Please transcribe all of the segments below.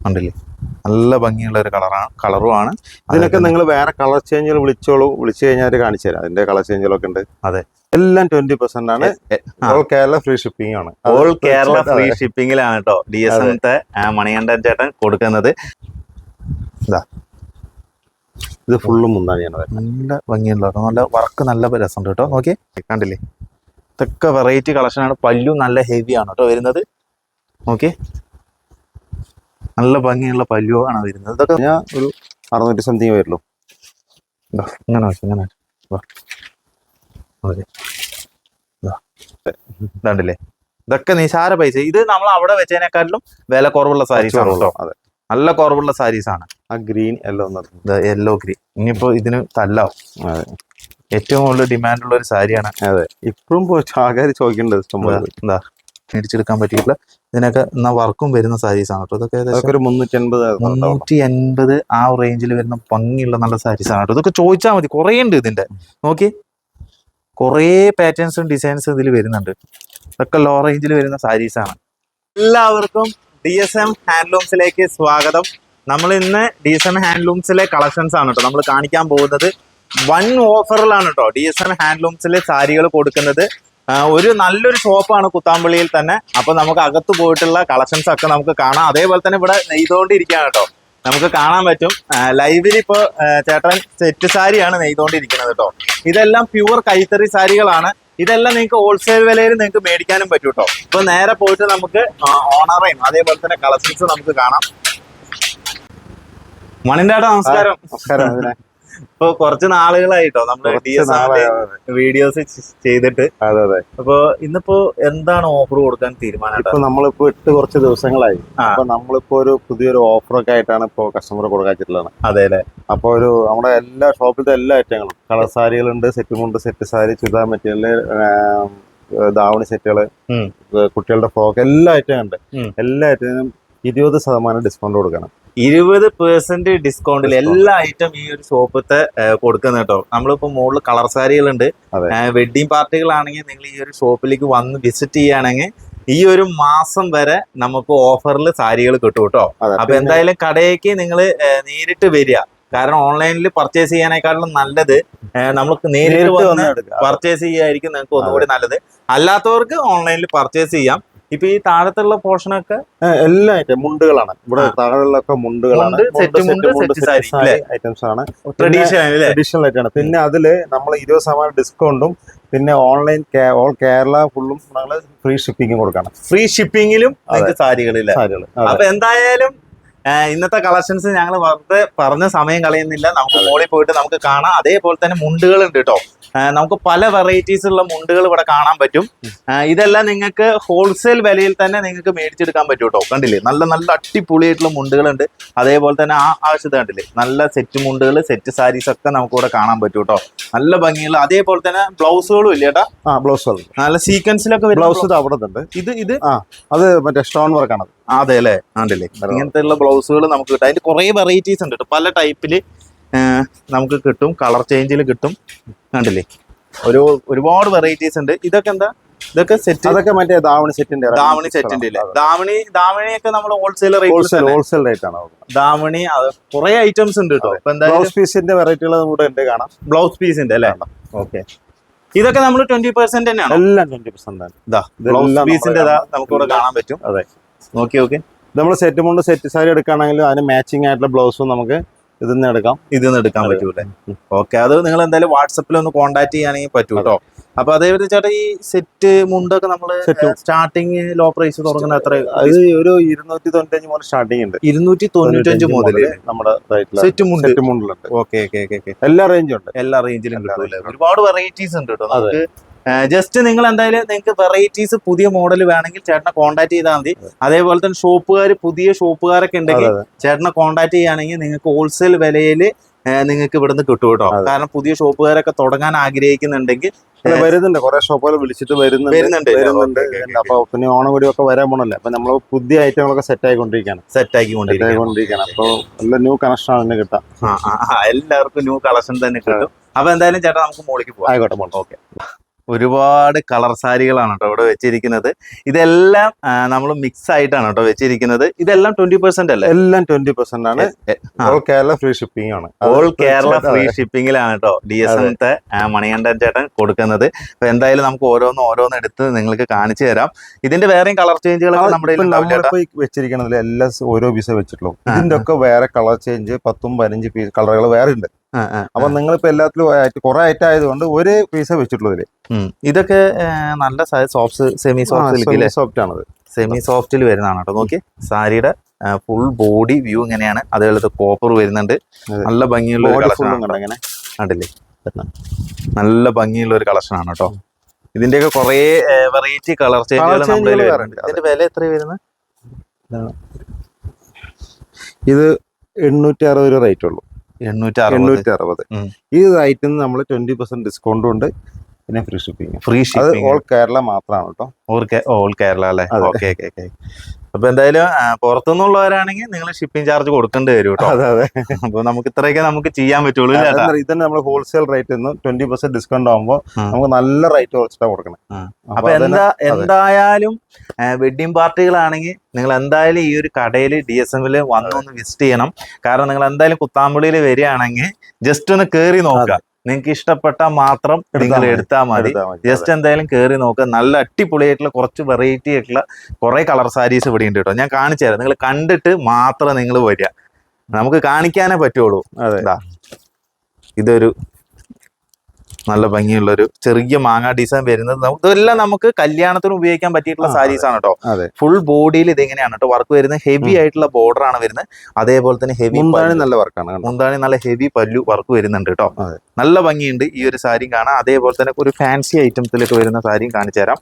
ഉണ്ടല്ലേ, നല്ല ഭംഗിയുള്ള ഒരു കളറുമാണ്. ഇതിനൊക്കെ നിങ്ങൾ വേറെ കളർ ചേഞ്ചുകൾ വിളിച്ചു കഴിഞ്ഞാൽ കാണിച്ചു തരാം. അതിന്റെ കളർ ചേഞ്ചുകളൊക്കെ ഉണ്ട്. അതെ, എല്ലാം 20% ആണ്. ഓൾ കേരള ഫ്രീ ഷിപ്പിംഗ് ആണ്. ഓൾ കേരള ഫ്രീ ഷിപ്പിംഗിലാണ് കേട്ടോ DSMത്തെ മണികണ്ഠൻ ചേട്ടൻ കൊടുക്കുന്നത്. ഇത് ഫുള്ളും മുന്താണിയാണ്. നല്ല ഭംഗിയുള്ള നല്ല വർക്ക്, നല്ല രസമുണ്ട് കേട്ടോ. നോക്കി കണ്ടില്ലേ, ഇതൊക്കെ വെറൈറ്റി കളക്ഷനാണ്. പല്ലു നല്ല ഹെവി ആണ് കേട്ടോ വരുന്നത്. നോക്കി, നല്ല ഭംഗിയുള്ള പല്ലു ആണ് വരുന്നത്. ഇതൊക്കെ ഞാൻ ഒരു 600 സംതിങ് വരുള്ളൂ. ഇങ്ങനെ ഇങ്ങനെ ഇതാണ്ടില്ലേ, ഇതൊക്കെ നിസാര പൈസ. ഇത് നമ്മൾ അവിടെ വെച്ചതിനെക്കാട്ടിലും വില കുറവുള്ള സാരീസ് ആണ് കേട്ടോ. അതെ, നല്ല കുറവുള്ള സാരീസ് ആണ്. ആ ഗ്രീൻ യെല്ലോ ഗ്രീൻ ഇനിയിപ്പോ ഇതിന് തല്ലാവും. ഏറ്റവും കൂടുതൽ ഡിമാൻഡ് ഉള്ള ഒരു സാരിയാണ്. അതെ, ഇപ്പോഴും ആൾക്കാർ ചോദിക്കേണ്ടത് എന്താ മേടിച്ചെടുക്കാൻ പറ്റിയിട്ടില്ല. ഇതിനൊക്കെ എന്നാ വർക്കും വരുന്ന സാരീസ് ആണ് കേട്ടോ. ഇതൊക്കെ ഒരു 380 ആ റേഞ്ചിൽ വരുന്ന ഭംഗിയുള്ള നല്ല സാരീസ് ആണ് കേട്ടോ. ഇതൊക്കെ ചോദിച്ചാൽ മതി, കുറേ ഉണ്ട് ഇതിന്റെ. നോക്കി, കുറേ പാറ്റേൺസും ഡിസൈൻസും ഇതിൽ വരുന്നുണ്ട്. ഇതൊക്കെ ലോ റേഞ്ചിൽ വരുന്ന സാരീസ് ആണ്. എല്ലാവർക്കും DSM ഹാൻഡ്ലൂംസിലേക്ക് സ്വാഗതം. നമ്മൾ ഇന്ന് DSM ഹാൻഡ്ലൂംസിലെ കളക്ഷൻസ് ആണ് കേട്ടോ നമ്മൾ കാണിക്കാൻ പോകുന്നത്. വൺ ഓഫറിലാണ് കേട്ടോ DSM ഹാൻഡ്ലൂംസിലെ സാരികൾ കൊടുക്കുന്നത്. ഒരു നല്ലൊരു ഷോപ്പാണ് കുത്താമ്പള്ളിയിൽ തന്നെ. അപ്പൊ നമുക്ക് അകത്ത് പോയിട്ടുള്ള കളക്ഷൻസ് ഒക്കെ നമുക്ക് കാണാം. അതേപോലെ തന്നെ ഇവിടെ നെയ്തുകൊണ്ടിരിക്കുകയാണ് കേട്ടോ, നമുക്ക് കാണാൻ പറ്റും. ലൈവിൽ ഇപ്പോൾ ചേട്ടൻ സെറ്റ് സാരിയാണ് നെയ്തുകൊണ്ടിരിക്കുന്നത് കേട്ടോ. ഇതെല്ലാം പ്യുവർ കൈത്തറി സാരികളാണ്. ഇതെല്ലാം നിങ്ങൾക്ക് ഹോൾസെയിൽ വിലയിൽ നിങ്ങൾക്ക് മേടിക്കാനും പറ്റും കേട്ടോ. ഇപ്പൊ നേരെ പോയിട്ട് നമുക്ക് ഓണറേയും അതേപോലെ തന്നെ കളക്ഷൻസ് നമുക്ക് കാണാം. മണിന്റേട്ടാ നമസ്കാരം. നമസ്കാരം. ഇപ്പൊ കുറച്ച് നാളുകളായിട്ടോ നമ്മള് വീഡിയോസ് ചെയ്തിട്ട്. അതെ അതെ. അപ്പൊ ഇന്നിപ്പോ എന്താണ് ഓഫർ കൊടുക്കാൻ തീരുമാനം? ഇപ്പൊ നമ്മളിപ്പോ കുറച്ച് ദിവസങ്ങളായി. അപ്പൊ നമ്മളിപ്പോ ഒരു പുതിയൊരു ഓഫറൊക്കെ ആയിട്ടാണ് ഇപ്പൊ കസ്റ്റമർ കൊടുക്കാച്ചിട്ടുള്ളത്. അതെ അല്ലേ. അപ്പൊ നമ്മുടെ എല്ലാ ഷോപ്പിലത്തെ എല്ലാ ഐറ്റങ്ങളും, കളർ സാരികളുണ്ട്, സെറ്റ് മുണ്ട്, സെറ്റ് സാരി, ചുരിദാർ മെറ്റീരിയല്, ദാവണി സെറ്റുകള്, കുട്ടികളുടെ ഫ്രോക്ക്, എല്ലാ ഐറ്റം ഉണ്ട്. എല്ലാ ഐറ്റത്തിനും 20% ഡിസ്കൗണ്ട് കൊടുക്കണം. 20% ഡിസ്കൗണ്ടിൽ എല്ലാ ഐറ്റം ഈ ഒരു ഷോപ്പത്തെ കൊടുക്കുന്ന കേട്ടോ. നമ്മളിപ്പോ മുകളിൽ കളർ സാരികളുണ്ട്. വെഡ്ഡിങ് പാർട്ടികളാണെങ്കിൽ നിങ്ങൾ ഈ ഒരു ഷോപ്പിലേക്ക് വന്ന് വിസിറ്റ് ചെയ്യുകയാണെങ്കിൽ ഈ ഒരു മാസം വരെ നമുക്ക് ഓഫറിൽ സാരികൾ കിട്ടും കേട്ടോ. അപ്പൊ എന്തായാലും കടയിലേക്ക് നിങ്ങൾ നേരിട്ട് വരിക. കാരണം ഓൺലൈനിൽ പർച്ചേസ് ചെയ്യാനേക്കാളും നല്ലത് നമുക്ക് നേരിട്ട് വന്ന് പർച്ചേസ് ചെയ്യായിരിക്കും നിങ്ങൾക്ക് ഒന്നുകൂടി നല്ലത്. അല്ലാത്തവർക്ക് ഓൺലൈനിൽ പർച്ചേസ് ചെയ്യാം. ഇപ്പൊ ഈ താഴത്തുള്ള പോർഷനൊക്കെ എല്ലാ ഐറ്റം മുണ്ടുകളാണ്. ഇവിടെ താഴെയുള്ളൊക്കെ മുണ്ടുകളാണ്, ഐറ്റംസ് ആണ്, ട്രഡീഷണൽ ആയിട്ടാണ്. പിന്നെ അതില് നമ്മൾ 20% ഡിസ്കൗണ്ടും പിന്നെ ഓൺലൈൻ ഓൾ കേരള ഫുള്ളും നമ്മള് ഫ്രീ ഷിപ്പിംഗും കൊടുക്കണം. ഫ്രീ ഷിപ്പിംഗിലും സാരികളില്ല. അപ്പൊ എന്തായാലും ഇന്നത്തെ കളക്ഷൻസ് ഞങ്ങൾ വെറുതെ പറഞ്ഞ സമയം കളയുന്നില്ല. നമുക്ക് മോളിൽ പോയിട്ട് നമുക്ക് കാണാം. അതേപോലെ തന്നെ മുണ്ടുകൾ ഉണ്ട് കേട്ടോ. നമുക്ക് പല വെറൈറ്റീസ് ഉള്ള മുണ്ടുകൾ ഇവിടെ കാണാൻ പറ്റും. ഇതെല്ലാം നിങ്ങൾക്ക് ഹോൾസെയിൽ വിലയിൽ തന്നെ നിങ്ങൾക്ക് മേടിച്ചെടുക്കാൻ പറ്റും കേട്ടോ. കണ്ടില്ലേ, നല്ല നല്ല അടിപൊളിയായിട്ടുള്ള മുണ്ടുകളുണ്ട്. അതേപോലെ തന്നെ ആ ആവശ്യത കണ്ടില്ലേ, നല്ല സെറ്റ് മുണ്ടുകൾ, സെറ്റ് സാരീസ് ഒക്കെ നമുക്ക് ഇവിടെ കാണാൻ പറ്റും കേട്ടോ. നല്ല ഭംഗിയുള്ള. അതേപോലെ തന്നെ ബ്ലൗസുകളും ഇല്ല ചേട്ടാ. ബ്ലൗസുകൾ നല്ല സീക്വൻസിലൊക്കെ ബ്ലൗസ് അവിടെ ഉണ്ട്. ഇത് അത് മറ്റേ സ്റ്റോൺ വർക്കാണ്. അതെ അല്ലേ. കണ്ടില്ലേ, ഇങ്ങനത്തെ ഉള്ള ബ്ലൗസുകൾ നമുക്ക് കിട്ടും. അതിന്റെ കുറെ വെറൈറ്റീസ് ഉണ്ട് കേട്ടോ. പല ടൈപ്പില് നമുക്ക് കിട്ടും, കളർ ചേഞ്ചിൽ കിട്ടും. കണ്ടില്ലേ, ഒരുപാട് വെറൈറ്റീസ് ഉണ്ട്. ഇതൊക്കെ എന്താ? ഇതൊക്കെ സെറ്റ്, അതൊക്കെ മറ്റേ ദാവണി സെറ്റിന്റെ ഇല്ലേ. ദാവണിയൊക്കെ നമ്മൾ ഹോൾസെയിൽ റേറ്റ് ആണ്. ദാവണി കുറെ ഐറ്റംസ് ഉണ്ട് കേട്ടോ. ഇപ്പൊ ബ്ലൗസ് പീസിന്റെ വെറൈറ്റികൾ നമ്മുടെ ഉണ്ട് കാണാം. ബ്ലൗസ് പീസിന്റെ അല്ലേ. ഓക്കെ, ഇതൊക്കെ നമ്മൾ 20% തന്നെയാണ്. എല്ലാം 20% ബ്ലൗസ് പീസിന്റെ നമുക്ക് ഇവിടെ കാണാൻ പറ്റും. അതെ, ഓക്കെ. നമ്മൾ സെറ്റ് മുണ്ട്, സെറ്റ് സാരി എടുക്കുകയാണെങ്കിൽ അതിന് മാച്ചിങ് ആയിട്ടുള്ള ബ്ലൗസും നമുക്ക് ഇതിന്ന് എടുക്കാൻ പറ്റൂല്ലേ. ഓക്കെ, അത് നിങ്ങൾ എന്തായാലും വാട്സപ്പിൽ ഒന്ന് കോൺടാക്ട് ചെയ്യാണെങ്കിൽ പറ്റൂ കേട്ടോ. അപ്പൊ അതേപോലെ ചേട്ടാ ഈ സെറ്റ് മുണ്ടൊക്കെ നമ്മള് സ്റ്റാർട്ടിങ് ലോ പ്രൈസ് തുടങ്ങുന്ന എത്ര? അത് ഒരു 295 മുതൽ സ്റ്റാർട്ടിങ് ഉണ്ട്. 295 മുതൽ നമ്മുടെ സെറ്റ് മുണ്ടിലുണ്ട്. ഓക്കെ, എല്ലാ റേഞ്ചും ഉണ്ട്. എല്ലാ റേഞ്ചിലും കിട്ടുമല്ലേ. ഒരുപാട് വെറൈറ്റീസ് ഉണ്ട് കേട്ടോ. നമുക്ക് ജസ്റ്റ് നിങ്ങൾ എന്തായാലും നിങ്ങൾക്ക് വെറൈറ്റീസ് പുതിയ മോഡൽ വേണമെങ്കിൽ ചേട്ടനെ കോൺടാക്ട് ചെയ്താൽ മതി. അതേപോലെ തന്നെ പുതിയ ഷോപ്പുകാരൊക്കെ ഉണ്ടെങ്കിൽ ചേട്ടനെ കോൺടാക്ട് ചെയ്യുകയാണെങ്കിൽ നിങ്ങൾക്ക് ഹോൾസെയിൽ വിലയിൽ നിങ്ങൾക്ക് ഇവിടുന്ന് കിട്ടും കേട്ടോ. കാരണം പുതിയ ഷോപ്പുകാരൊക്കെ തുടങ്ങാൻ ആഗ്രഹിക്കുന്നുണ്ടെങ്കിൽ വരുന്നുണ്ട്, കുറെ ഷോപ്പുകൾ വിളിച്ചിട്ട് വരുന്നുണ്ട്. അപ്പൊ പിന്നെ ഓണം കൂടി ഒക്കെ വരാൻ പോണല്ലേ. അപ്പൊ നമ്മൾ പുതിയ ഐറ്റങ്ങളൊക്കെ സെറ്റ് ആയിക്കൊണ്ടിരിക്കുകയാണ്. അപ്പൊ നല്ല ന്യൂ കണക്ഷൻ ആണ് കിട്ടാം. എല്ലാവർക്കും ന്യൂ കളക്ഷൻ തന്നെ കിട്ടും. അപ്പൊ എന്തായാലും ചേട്ടാ നമുക്ക് മോളിക്ക് പോകാം. ആയിക്കോട്ടെ. ഓക്കെ. ഒരുപാട് കളർ സാരികളാണ് കേട്ടോ ഇവിടെ വെച്ചിരിക്കുന്നത്. ഇതെല്ലാം നമ്മൾ മിക്സ് ആയിട്ടാണ് കേട്ടോ വെച്ചിരിക്കുന്നത്. ഇതെല്ലാം 20% അല്ലേ? എല്ലാം 20% ആണ്. ഓൾ കേരള ഫ്രീ ഷിപ്പിംഗ് ആണ്. ഓൾ കേരള ഫ്രീ ഷിപ്പിംഗിലാണ് കേട്ടോ DSMത്തെ മണികണ്ഠൻ ചേട്ടൻ കൊടുക്കുന്നത്. അപ്പൊ എന്തായാലും നമുക്ക് ഓരോന്ന് എടുത്ത് നിങ്ങൾക്ക് കാണിച്ചു തരാം. ഇതിന്റെ വേറെയും കളർ ചേഞ്ചുകളൊക്കെ നമ്മുടെ വെച്ചിരിക്കണതിൽ എല്ലാം ഓരോ പീസേ വെച്ചിട്ടുള്ളൂ. ഇതിന്റെ ഒക്കെ വേറെ കളർ ചേഞ്ച് 10-15 പീസ് കളറുകൾ വേറെ ഉണ്ട്. അപ്പൊ നിങ്ങളിപ്പോ എല്ലാത്തിലും കുറെ ഐറ്റം ആയതുകൊണ്ട് ഒരു പീസേ വെച്ചിട്ടുള്ളൂ ഇതില്. ഇതൊക്കെ നല്ല സോഫ്റ്റ് സെമി സോഫ്റ്റ് സോഫ്റ്റ് ആണത്. സെമി സോഫ്റ്റിൽ വരുന്നതാണ് കേട്ടോ. നോക്കി സാരിയുടെ ഫുൾ ബോഡി വ്യൂ ഇങ്ങനെയാണ്. അതേപോലത്തെ കോപ്പർ വരുന്നുണ്ട്. നല്ല ഭംഗിയുള്ള ഒരു കളക്ഷൻ കണ്ടില്ലേ? നല്ല ഭംഗിയുള്ള ഒരു കളക്ഷൻ ആണ് കേട്ടോ. ഇതിന്റെയൊക്കെ കുറെ വെറൈറ്റി കളർ ചേഞ്ചുകൾ ഇതിന്റെ വില എത്ര വരുന്നത്? ഇത് 860 റേറ്റ് ഉള്ളൂ. 860. ഈ റേറ്റിൽ നിന്ന് നമ്മൾ 20% ഡിസ്കൗണ്ടും ഉണ്ട്. പിന്നെ ഫ്രീ ഷിപ്പിംഗ് ഓൾ കേരള മാത്രമാണ് കേട്ടോ. ഓൾ കേരള അല്ലേ? ഓക്കെ. അപ്പൊ എന്തായാലും പുറത്തുനിന്നുള്ളവരാണെങ്കിൽ നിങ്ങൾ ഷിപ്പിംഗ് ചാർജ് കൊടുക്കേണ്ടി വരും കേട്ടോ. അതെ. അപ്പൊ നമുക്ക് ഇത്രയൊക്കെ നമുക്ക് ചെയ്യാൻ പറ്റുള്ളൂ. ഇതന്നെ നമ്മൾ ഹോൾസെയിൽ റേറ്റ് 20% ഡിസ്കൗണ്ട് ആകുമ്പോൾ നമുക്ക് നല്ല റേറ്റ് കുറച്ചിട്ടാ കൊടുക്കണം. അപ്പൊ എന്തായാലും വെഡിങ് പാർട്ടികളാണെങ്കിൽ നിങ്ങൾ എന്തായാലും ഈ ഒരു കടയിൽ DSMൽ വന്നൊന്ന് വിസിറ്റ് ചെയ്യണം. കാരണം നിങ്ങൾ എന്തായാലും കുത്താമ്പുള്ളിയിൽ വരികയാണെങ്കിൽ ജസ്റ്റ് ഒന്ന് കേറി നോക്കുക. നിങ്ങൾക്ക് ഇഷ്ടപ്പെട്ട മാത്രം നിങ്ങൾ എടുത്താൽ മതി. ജസ്റ്റ് എന്തായാലും കയറി നോക്കുക. നല്ല അടിപൊളിയായിട്ടുള്ള കുറച്ച് വെറൈറ്റി ആയിട്ടുള്ള കുറെ കളർ സാരീസ് ഇവിടെ ഉണ്ട് കേട്ടോ. ഞാൻ കാണിച്ചു തരാം. നിങ്ങൾ കണ്ടിട്ട് മാത്രം നിങ്ങൾ വരിക. നമുക്ക് കാണിക്കാനേ പറ്റുള്ളൂ. ഇതൊരു നല്ല ഭംഗിയുള്ളൊരു ചെറിയ മാങ്ങ ഡിസൈൻ വരുന്നത്. ഇതെല്ലാം നമുക്ക് കല്യാണത്തിന് ഉപയോഗിക്കാൻ പറ്റിയിട്ടുള്ള സാരീസ് ആണ് കേട്ടോ. ഫുൾ ബോഡിയിൽ ഇതെങ്ങനെയാണ് കേട്ടോ വർക്ക് വരുന്നത്. ഹെവി ആയിട്ടുള്ള ബോർഡർ ആണ് വരുന്നത്. അതേപോലെ തന്നെ ഹെവി നല്ല വർക്കാണ്. മുന്താണി നല്ല ഹെവി പല്ലു വർക്ക് വരുന്നുണ്ട് കേട്ടോ. നല്ല ഭംഗിയുണ്ട് ഈ ഒരു സാരിയും കാണാം. അതേപോലെ തന്നെ ഒരു ഫാൻസി ഐറ്റംസിലേക്ക് വരുന്ന സാരിയും കാണിച്ചു തരാം.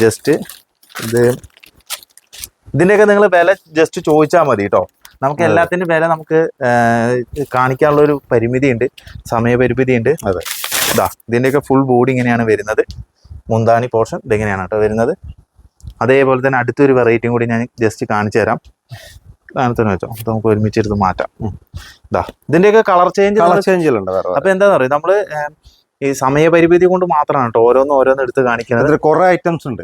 ജസ്റ്റ് ഇതിന്റെയൊക്കെ നിങ്ങൾ വില ജസ്റ്റ് ചോദിച്ചാൽ മതി കേട്ടോ. നമുക്ക് എല്ലാത്തിന്റെ വില നമുക്ക് കാണിക്കാനുള്ള ഒരു പരിമിതി ഉണ്ട്, സമയപരിമിതി ഉണ്ട്. ഇതിന്റെയൊക്കെ ഫുൾ ബോഡി ഇങ്ങനെയാണ് വരുന്നത്. മുന്താണി പോർഷൻ ഇതെങ്ങനെയാണ് കേട്ടോ വരുന്നത്. അതേപോലെ തന്നെ അടുത്തൊരു വെറൈറ്റിയും കൂടി ഞാൻ ജസ്റ്റ് കാണിച്ചു തരാം. കാണിച്ചു വെച്ചോ, നമുക്ക് ഒരുമിച്ചെടുത്ത് മാറ്റാം. ഇതിന്റെയൊക്കെ കളർ ചേഞ്ചുകളുണ്ട്. അപ്പൊ എന്താന്ന് പറയുക, നമ്മള് ഈ സമയപരിമിതി കൊണ്ട് മാത്രമാണ് കേട്ടോ ഓരോന്ന് എടുത്ത് കാണിക്കുന്നത്. കുറെ ഐറ്റംസ് ഉണ്ട്.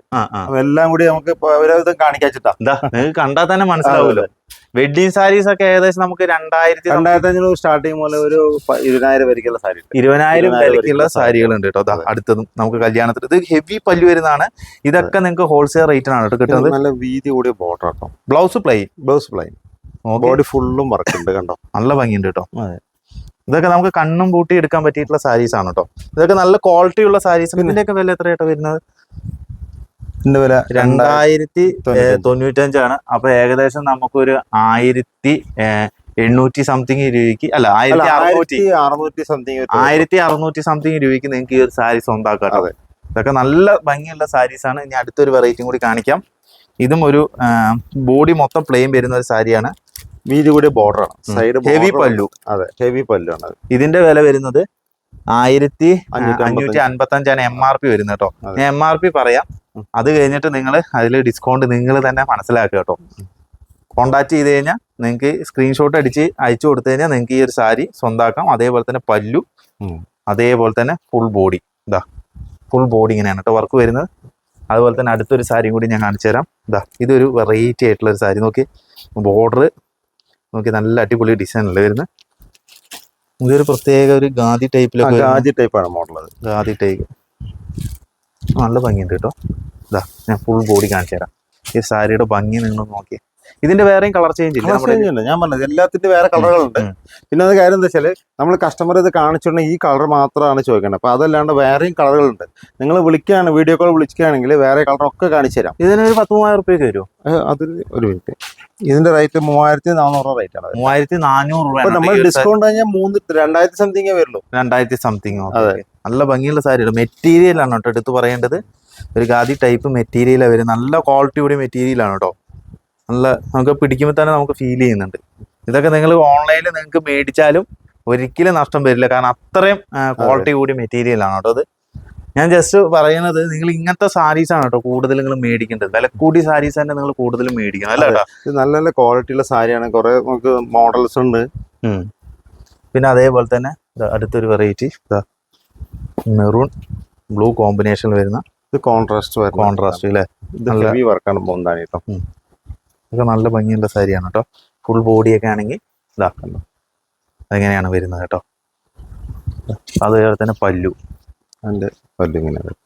എല്ലാം കൂടി നമുക്ക് കാണിക്കാച്ചിട്ടാ നിങ്ങൾക്ക് കണ്ടാൽ തന്നെ മനസ്സിലാവുമല്ലോ. വെഡ്ഡിങ് സാരീസ് ഒക്കെ ഏകദേശം നമുക്ക് 2500 സ്റ്റാർട്ടിങ് പോലെ ഒരു 20,000 വരെയുള്ള സാരി 20,000 വരെയുള്ള സാരികളുണ്ട് കേട്ടോ. അടുത്തതും നമുക്ക് കല്യാണത്തിന് ഇത് ഹെവി പല്ലു വരുന്നതാണ്. ഇതൊക്കെ നിങ്ങൾക്ക് ഹോൾസെയിൽ റേറ്റിനാണ് കേട്ടോ കിട്ടുന്നത്. നല്ല വീതി കൂടിയ ബോർഡർ കേട്ടോ. ബ്ലൗസ് പ്ലെയിൻ ബോഡി ഫുള്ളും വർക്ക് ഉണ്ട് കണ്ടോ. നല്ല ഭംഗിയുണ്ട് കേട്ടോ. ഇതൊക്കെ നമുക്ക് കണ്ണും പൂട്ടി എടുക്കാൻ പറ്റിയിട്ടുള്ള സാരീസ് ആണ് കേട്ടോ. ഇതൊക്കെ നല്ല ക്വാളിറ്റി ഉള്ള സാരീസ്. ഇതിന്റെയൊക്കെ വില എത്രയായിട്ടോ വരുന്നത്? ഇതിന്റെ വില 2095 അപ്പൊ ഏകദേശം നമുക്കൊരു 1800 സംതിങ് രൂപയ്ക്ക് അല്ല 1600 സംതിങ് രൂപയ്ക്ക് നിങ്ങൾക്ക് ഈ ഒരു സാരി സ്വന്തമാക്കാം. ഇതൊക്കെ നല്ല ഭംഗിയുള്ള സാരീസ് ആണ്. ഇനി അടുത്തൊരു വെറൈറ്റിയും കൂടി കാണിക്കാം. ഇതും ഒരു ബോഡി മൊത്തം പ്ലെയിൻ വരുന്ന ഒരു സാരിയാണ്. വീതി കൂടിയ ബോർഡർ ആണ്. സൈഡ് ഹെവി പല്ലു. ഹെവി പല്ലു ആണ്. ഇതിന്റെ വില വരുന്നത് 1555 MRP വരുന്നത് കേട്ടോ. ഞാൻ MRP പറയാം. അത് കഴിഞ്ഞിട്ട് നിങ്ങൾ അതിൽ ഡിസ്കൗണ്ട് നിങ്ങൾ തന്നെ മനസ്സിലാക്കുക കേട്ടോ. കോണ്ടാക്ട് ചെയ്ത് കഴിഞ്ഞാൽ നിങ്ങൾക്ക് സ്ക്രീൻഷോട്ട് അടിച്ച് അയച്ചു കൊടുത്തു കഴിഞ്ഞാൽ നിങ്ങൾക്ക് ഈ ഒരു സാരി സ്വന്തമാക്കാം. അതേപോലെ തന്നെ പല്ലു, അതേപോലെ തന്നെ ഫുൾ ബോഡി. ഫുൾ ബോഡി ഇങ്ങനെയാണ് കേട്ടോ വർക്ക് വരുന്നത്. അതുപോലെ തന്നെ അടുത്തൊരു സാരിയും കൂടി ഞാൻ കാണിച്ചു തരാം. ഇതൊരു വെറൈറ്റി ആയിട്ടുള്ള ഒരു സാരി. നോക്കി ബോർഡർ നോക്കി നല്ല അടിപൊളി ഡിസൈൻ അല്ലേ വരുന്നത്. ഇതൊരു പ്രത്യേക ഒരു ഗാന്ധി ടൈപ്പാണ് മോഡൽ. ഗാന്ധി ടൈപ്പ് നല്ല ഭംഗിയുണ്ട് കേട്ടോ. ഞാൻ ഫുൾ ബോഡി കാണിച്ചു തരാം. ഈ സാരിയുടെ ഭംഗി നിങ്ങൾ നോക്കി. ഇതിന്റെ വേറെയും കളർ ചേഞ്ച് ഇല്ല. ഞാൻ പറഞ്ഞത് എല്ലാത്തിന്റെ വേറെ കളറുകളുണ്ട്. പിന്നെ അത് കാര്യം എന്താ വെച്ചാല് നമ്മൾ കസ്റ്റമർ ഇത് കാണിച്ചിട്ടുണ്ടെങ്കിൽ ഈ കളർ മാത്രമാണ് ചോദിക്കേണ്ടത്. അപ്പൊ അതല്ലാണ്ട് വേറെയും കളറുകളുണ്ട്. നിങ്ങൾ വിളിക്കുകയാണ്, വീഡിയോ കോൾ വിളിക്കുകയാണെങ്കിൽ വേറെ കളറൊക്കെ കാണിച്ചു തരാം. ഇതിനൊരു 10,000 രൂപയ്ക്ക് വരുമോ? അതിൽ ഒരു മിനിറ്റ്. ഇതിന്റെ റേറ്റ് 3400 റേറ്റ് ആണ്. 3400 നമ്മൾ ഡിസ്കൗണ്ട് കഴിഞ്ഞാൽ 2000 സംതിങ്ങേ വരുള്ളൂ. 2000 സംതിങ്. നല്ല ഭംഗിയുള്ള സാരിയാണ്. മെറ്റീരിയൽ ആണ് കേട്ടോ എടുത്ത് പറയേണ്ടത്. ഒരു ഖാദി ടൈപ്പ് മെറ്റീരിയലാണ് വരും. നല്ല ക്വാളിറ്റി കൂടിയ മെറ്റീരിയലാണ് കേട്ടോ. നല്ല നമുക്ക് പിടിക്കുമ്പോൾ തന്നെ നമുക്ക് ഫീൽ ചെയ്യുന്നുണ്ട്. ഇതൊക്കെ നിങ്ങൾ ഓൺലൈനിൽ നിങ്ങൾക്ക് മേടിച്ചാലും ഒരിക്കലും നഷ്ടം വരില്ല. കാരണം അത്രയും ക്വാളിറ്റി കൂടിയ മെറ്റീരിയലാണ് കേട്ടോ അത്. ഞാൻ ജസ്റ്റ് പറയുന്നത് നിങ്ങൾ ഇങ്ങനത്തെ സാരീസ് ആണ് കേട്ടോ കൂടുതൽ നിങ്ങൾ മേടിക്കേണ്ടത്. വില കൂടിയ സാരീസ് തന്നെ നിങ്ങൾ കൂടുതലും മേടിക്കണം അല്ല കേട്ടോ. നല്ല നല്ല ക്വാളിറ്റിയുള്ള സാരിയാണ്. കുറെ നമുക്ക് മോഡൽസ് ഉണ്ട്. പിന്നെ അതേപോലെ തന്നെ അടുത്തൊരു വെറൈറ്റി മെറൂൺ ബ്ലൂ കോമ്പിനേഷനിൽ വരുന്ന ഇത് കോൺട്രാസ്റ്റ് അല്ലേ, ഇത് ഹെവി വർക്കാണ് മുന്താണി കേട്ടോ. ഇതൊക്കെ നല്ല ഭംഗിയുള്ള സാരിയാണ് കേട്ടോ. ഫുൾ ബോഡിയൊക്കെ ആണെങ്കിൽ ഇതാക്കല്ലോ അതെങ്ങനെയാണ് വരുന്നത് കേട്ടോ. അതുപോലെ തന്നെ പല്ലു, അതിന്റെ പല്ലു ഇങ്ങനെ വരും.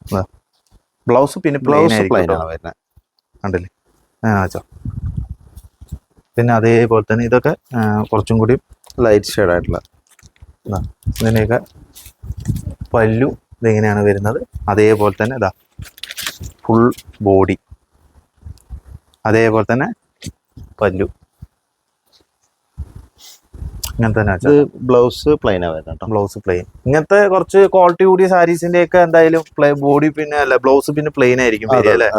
ബ്ലൗസ് പിന്നെ ബ്ലൗസ് പ്ലെയിൻ ആണ് വരുന്നത് കണ്ടില്ലേ, വെച്ചോ. പിന്നെ അതേപോലെ തന്നെ ഇതൊക്കെ കുറച്ചും കൂടി ലൈറ്റ് ഷെയ്ഡ് ആയിട്ടുള്ള ഇതിനെയൊക്കെ പല്ലു ഇതെങ്ങനെയാണ് വരുന്നത്. അതേപോലെ തന്നെ ഇതാ ഫുൾ ബോഡി, അതേപോലെ തന്നെ പല്ലു ഇങ്ങനത്തെ തന്നെ. ഇത് ബ്ലൗസ് പ്ലെയിൻ ആണ് വരുന്നത് കേട്ടോ. Blouse plain. ഇങ്ങനത്തെ കുറച്ച് ക്വാളിറ്റി കൂടിയ സാരീസിന്റെ ഒക്കെ എന്തായാലും ബോഡി പിന്നെ അല്ല ബ്ലൗസ് പിന്നെ പ്ലെയിൻ ആയിരിക്കും വരിക അല്ലേ.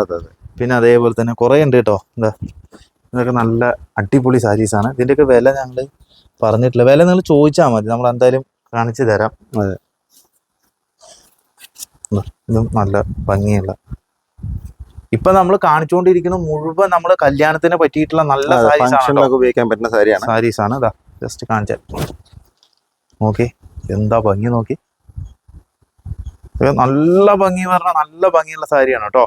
പിന്നെ അതേപോലെ തന്നെ കുറെ ഉണ്ട് കേട്ടോ. എന്താ ഇതൊക്കെ നല്ല അടിപൊളി സാരീസാണ്. ഇതിന്റെയൊക്കെ വില ഞങ്ങൾ പറഞ്ഞിട്ടില്ല. വില നിങ്ങൾ ചോദിച്ചാൽ മതി, നമ്മൾ എന്തായാലും കാണിച്ചു തരാം. ഇതും നല്ല ഭംഗിയുള്ള, ഇപ്പൊ നമ്മൾ കാണിച്ചുകൊണ്ടിരിക്കുന്ന മുഴുവൻ നമ്മൾ കല്യാണത്തിനെ പറ്റിയിട്ടുള്ള നല്ല സാരീസാണ്, ഉപയോഗിക്കാൻ പറ്റുന്ന സാരീസാണ്. ഇതാ ജസ്റ്റ് കാണിച്ചാൽ നോക്കി എന്താ ഭംഗി നോക്കി. നല്ല ഭംഗി പറഞ്ഞാൽ നല്ല ഭംഗിയുള്ള സാരിയാണ് കേട്ടോ.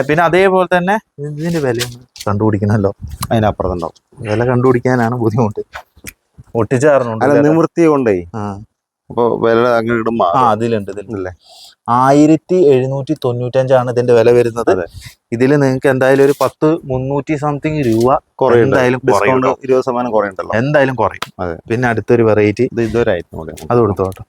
പിന്നെ അതേപോലെ തന്നെ ഇതിന്റെ വില കണ്ടുപിടിക്കണമല്ലോ, അതിനപ്പുറത്തുണ്ടാവും. വില കണ്ടുപിടിക്കാനാണ് ബുദ്ധിമുട്ട്. ഒട്ടിച്ചാറുണ്ട് നിവൃത്തി കൊണ്ടേ. അപ്പൊ വില അതിലുണ്ട് ഇതിലല്ലേ. 1795 ഇതിന്റെ വില വരുന്നത്. ഇതിൽ നിങ്ങൾക്ക് എന്തായാലും ഒരു 10-300 സംതിങ് രൂപ എന്തായാലും 20% കുറയുണ്ടല്ലോ, എന്തായാലും കുറയും. പിന്നെ അടുത്തൊരു വെറൈറ്റി അത് കൊടുത്തോട്ടോ.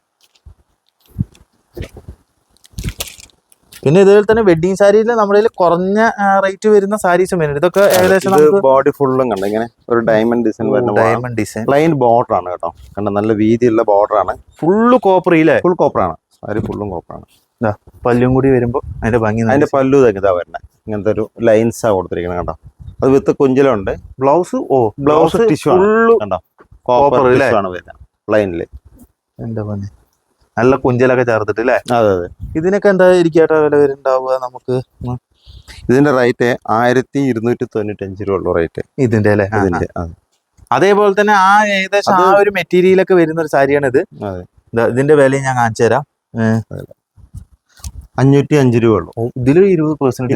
പിന്നെ ഇതുപോലെ തന്നെ വെഡിങ് സാരിയിൽ നമ്മുടെ കുറഞ്ഞ റേറ്റ് വരുന്ന സാരീസും വരുന്നുണ്ട്. ഇതൊക്കെ ഏകദേശം ബോഡി ഫുള്ളും കണ്ട ഇങ്ങനെ ഒരു ഡയമണ്ട് ഡിസൈൻ വരുന്ന ഡയമണ്ട് ഡിസൈൻ പ്ലെയിൻ ബോർഡർ ആണ് കേട്ടോ. കണ്ട നല്ല വീതിയുള്ള ബോർഡർ ആണ്. ഫുള്ള് കോപ്പർ ഇല്ലേ, ഫുൾ കോപ്പർ ആണ് സാരി, ഫുള്ളും കോപ്പർ ആണ്. പല്ലും കൂടി വരുമ്പോ അതിന്റെ ഭംഗി, അതിന്റെ പല്ലു ഇതാ വരുന്നത്. ഇങ്ങനത്തെ ഒരു ലൈൻസാ കൊടുത്തിരിക്കുന്നത് കേട്ടോ. അത് വിത്ത് കുഞ്ചലുണ്ട്. ബ്ലൗസ് ബ്ലൗസ് ടിഷ്യൂ കണ്ടോ, കോപ്പർ ആണ് വരുന്നത് പ്ലെയിനില്. എന്താ ഭംഗി, നല്ല കുഞ്ചലൊക്കെ ചേർത്തിട്ട് അല്ലേ. അതെ അതെ. ഇതിനൊക്കെ എന്താ ഇരിക്കട്ടെ വില വരുന്നുണ്ടാവുക നമുക്ക്. ഇതിന്റെ റേറ്റ് 1295 രൂപ ഉള്ളു റേറ്റ് ഇതിന്റെ അല്ലേ. ഇതിന്റെ അതേപോലെ തന്നെ ഏകദേശം ആ ഒരു മെറ്റീരിയലൊക്കെ വരുന്ന ഒരു സാരിയാണ് ഇത്. ഇതിന്റെ വിലയും ഞാൻ കാണിച്ചു തരാം. 505 രൂപ ഉള്ളു. ഇതിലൊരു 20%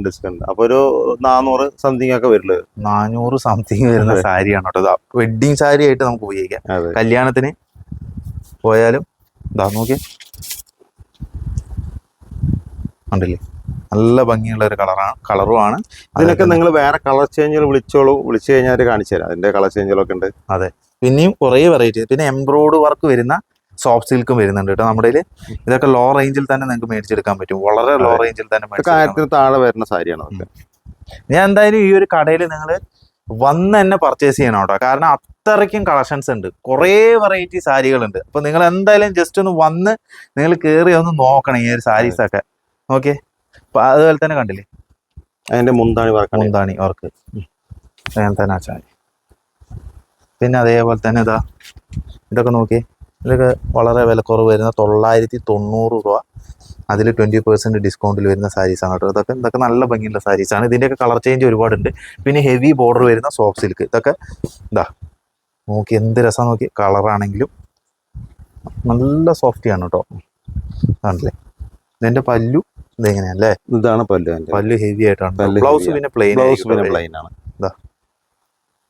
ഡിസ്കൗണ്ട്. അപ്പൊ ഒരു 400 സംതിങ് ഒക്കെ വരുള്ളൂ. 400 സംതിങ് വരുന്ന സാരിയാണ് കേട്ടോ. വെഡിങ് സാരി ആയിട്ട് നമുക്ക് ഉപയോഗിക്കാം. കല്യാണത്തിന് പോയാലും ഇതാ നോക്കി കണ്ടില്ലേ, നല്ല ഭംഗിയുള്ള ഒരു കളറുമാണ്. ഇതിനൊക്കെ നിങ്ങൾ വേറെ കളർ ചേഞ്ചുകൾ വിളിച്ചു കഴിഞ്ഞാൽ കാണിച്ചു തരാം. അതിന്റെ കളർ ചേഞ്ചുകളൊക്കെ ഉണ്ട്. അതെ, പിന്നെയും കുറേ വെറൈറ്റി. പിന്നെ എംബ്രോയ്ഡറി വർക്ക് വരുന്ന സോഫ്റ്റ് സിൽക്കും വരുന്നുണ്ട് കേട്ടോ നമ്മുടെ കയ്യിൽ. ഇതൊക്കെ ലോ റേഞ്ചിൽ തന്നെ നിങ്ങൾക്ക് മേടിച്ചെടുക്കാൻ പറ്റും. വളരെ ലോ റേഞ്ചിൽ തന്നെ 1000 താഴെ വരുന്ന സാരിയാണ്. ഞാൻ എന്തായാലും ഈ ഒരു കടയിൽ നിങ്ങൾ വന്ന് തന്നെ പർച്ചേസ് ചെയ്യണം കേട്ടോ. കാരണം അത്രയ്ക്കും കളക്ഷൻസ് ഉണ്ട്, കുറേ വെറൈറ്റി സാരികളുണ്ട്. അപ്പൊ നിങ്ങൾ എന്തായാലും ജസ്റ്റ് ഒന്ന് വന്ന് നിങ്ങൾ കയറി ഒന്ന് നോക്കണം ഈ ഒരു സാരീസൊക്കെ. ഓക്കെ, അപ്പൊ അതുപോലെ തന്നെ കണ്ടില്ലേ അതിന്റെ മുന്താണി വർക്ക് അങ്ങനെ തന്നെ സാരി. പിന്നെ അതേപോലെ തന്നെ ഇതൊക്കെ നോക്കി, ഇതൊക്കെ വളരെ വിലക്കുറവ് വരുന്ന 990 രൂപ. അതിൽ 20% ഡിസ്കൗണ്ടിൽ വരുന്ന സാരീസാണ് കേട്ടോ. ഇതൊക്കെ നല്ല ഭംഗിയുള്ള സാരീസാണ്. ഇതിൻ്റെയൊക്കെ കളർ ചേഞ്ച് ഒരുപാടുണ്ട്. പിന്നെ ഹെവി ബോർഡർ വരുന്ന സോഫ്റ്റ് സിൽക്ക്, ഇതൊക്കെ നോക്കി എന്ത് രസം നോക്കി. കളറാണെങ്കിലും നല്ല സോഫ്റ്റിയാണ് കേട്ടോ. ആണല്ലേ. ഇതിന്റെ പല്ലു ഇതെങ്ങനെയല്ലേ, ഇതാണ് പല്ലു ഹെവി ആയിട്ടാണ്. ബ്ലൗസ് പിന്നെ പ്ലെയിൻ ആണ്.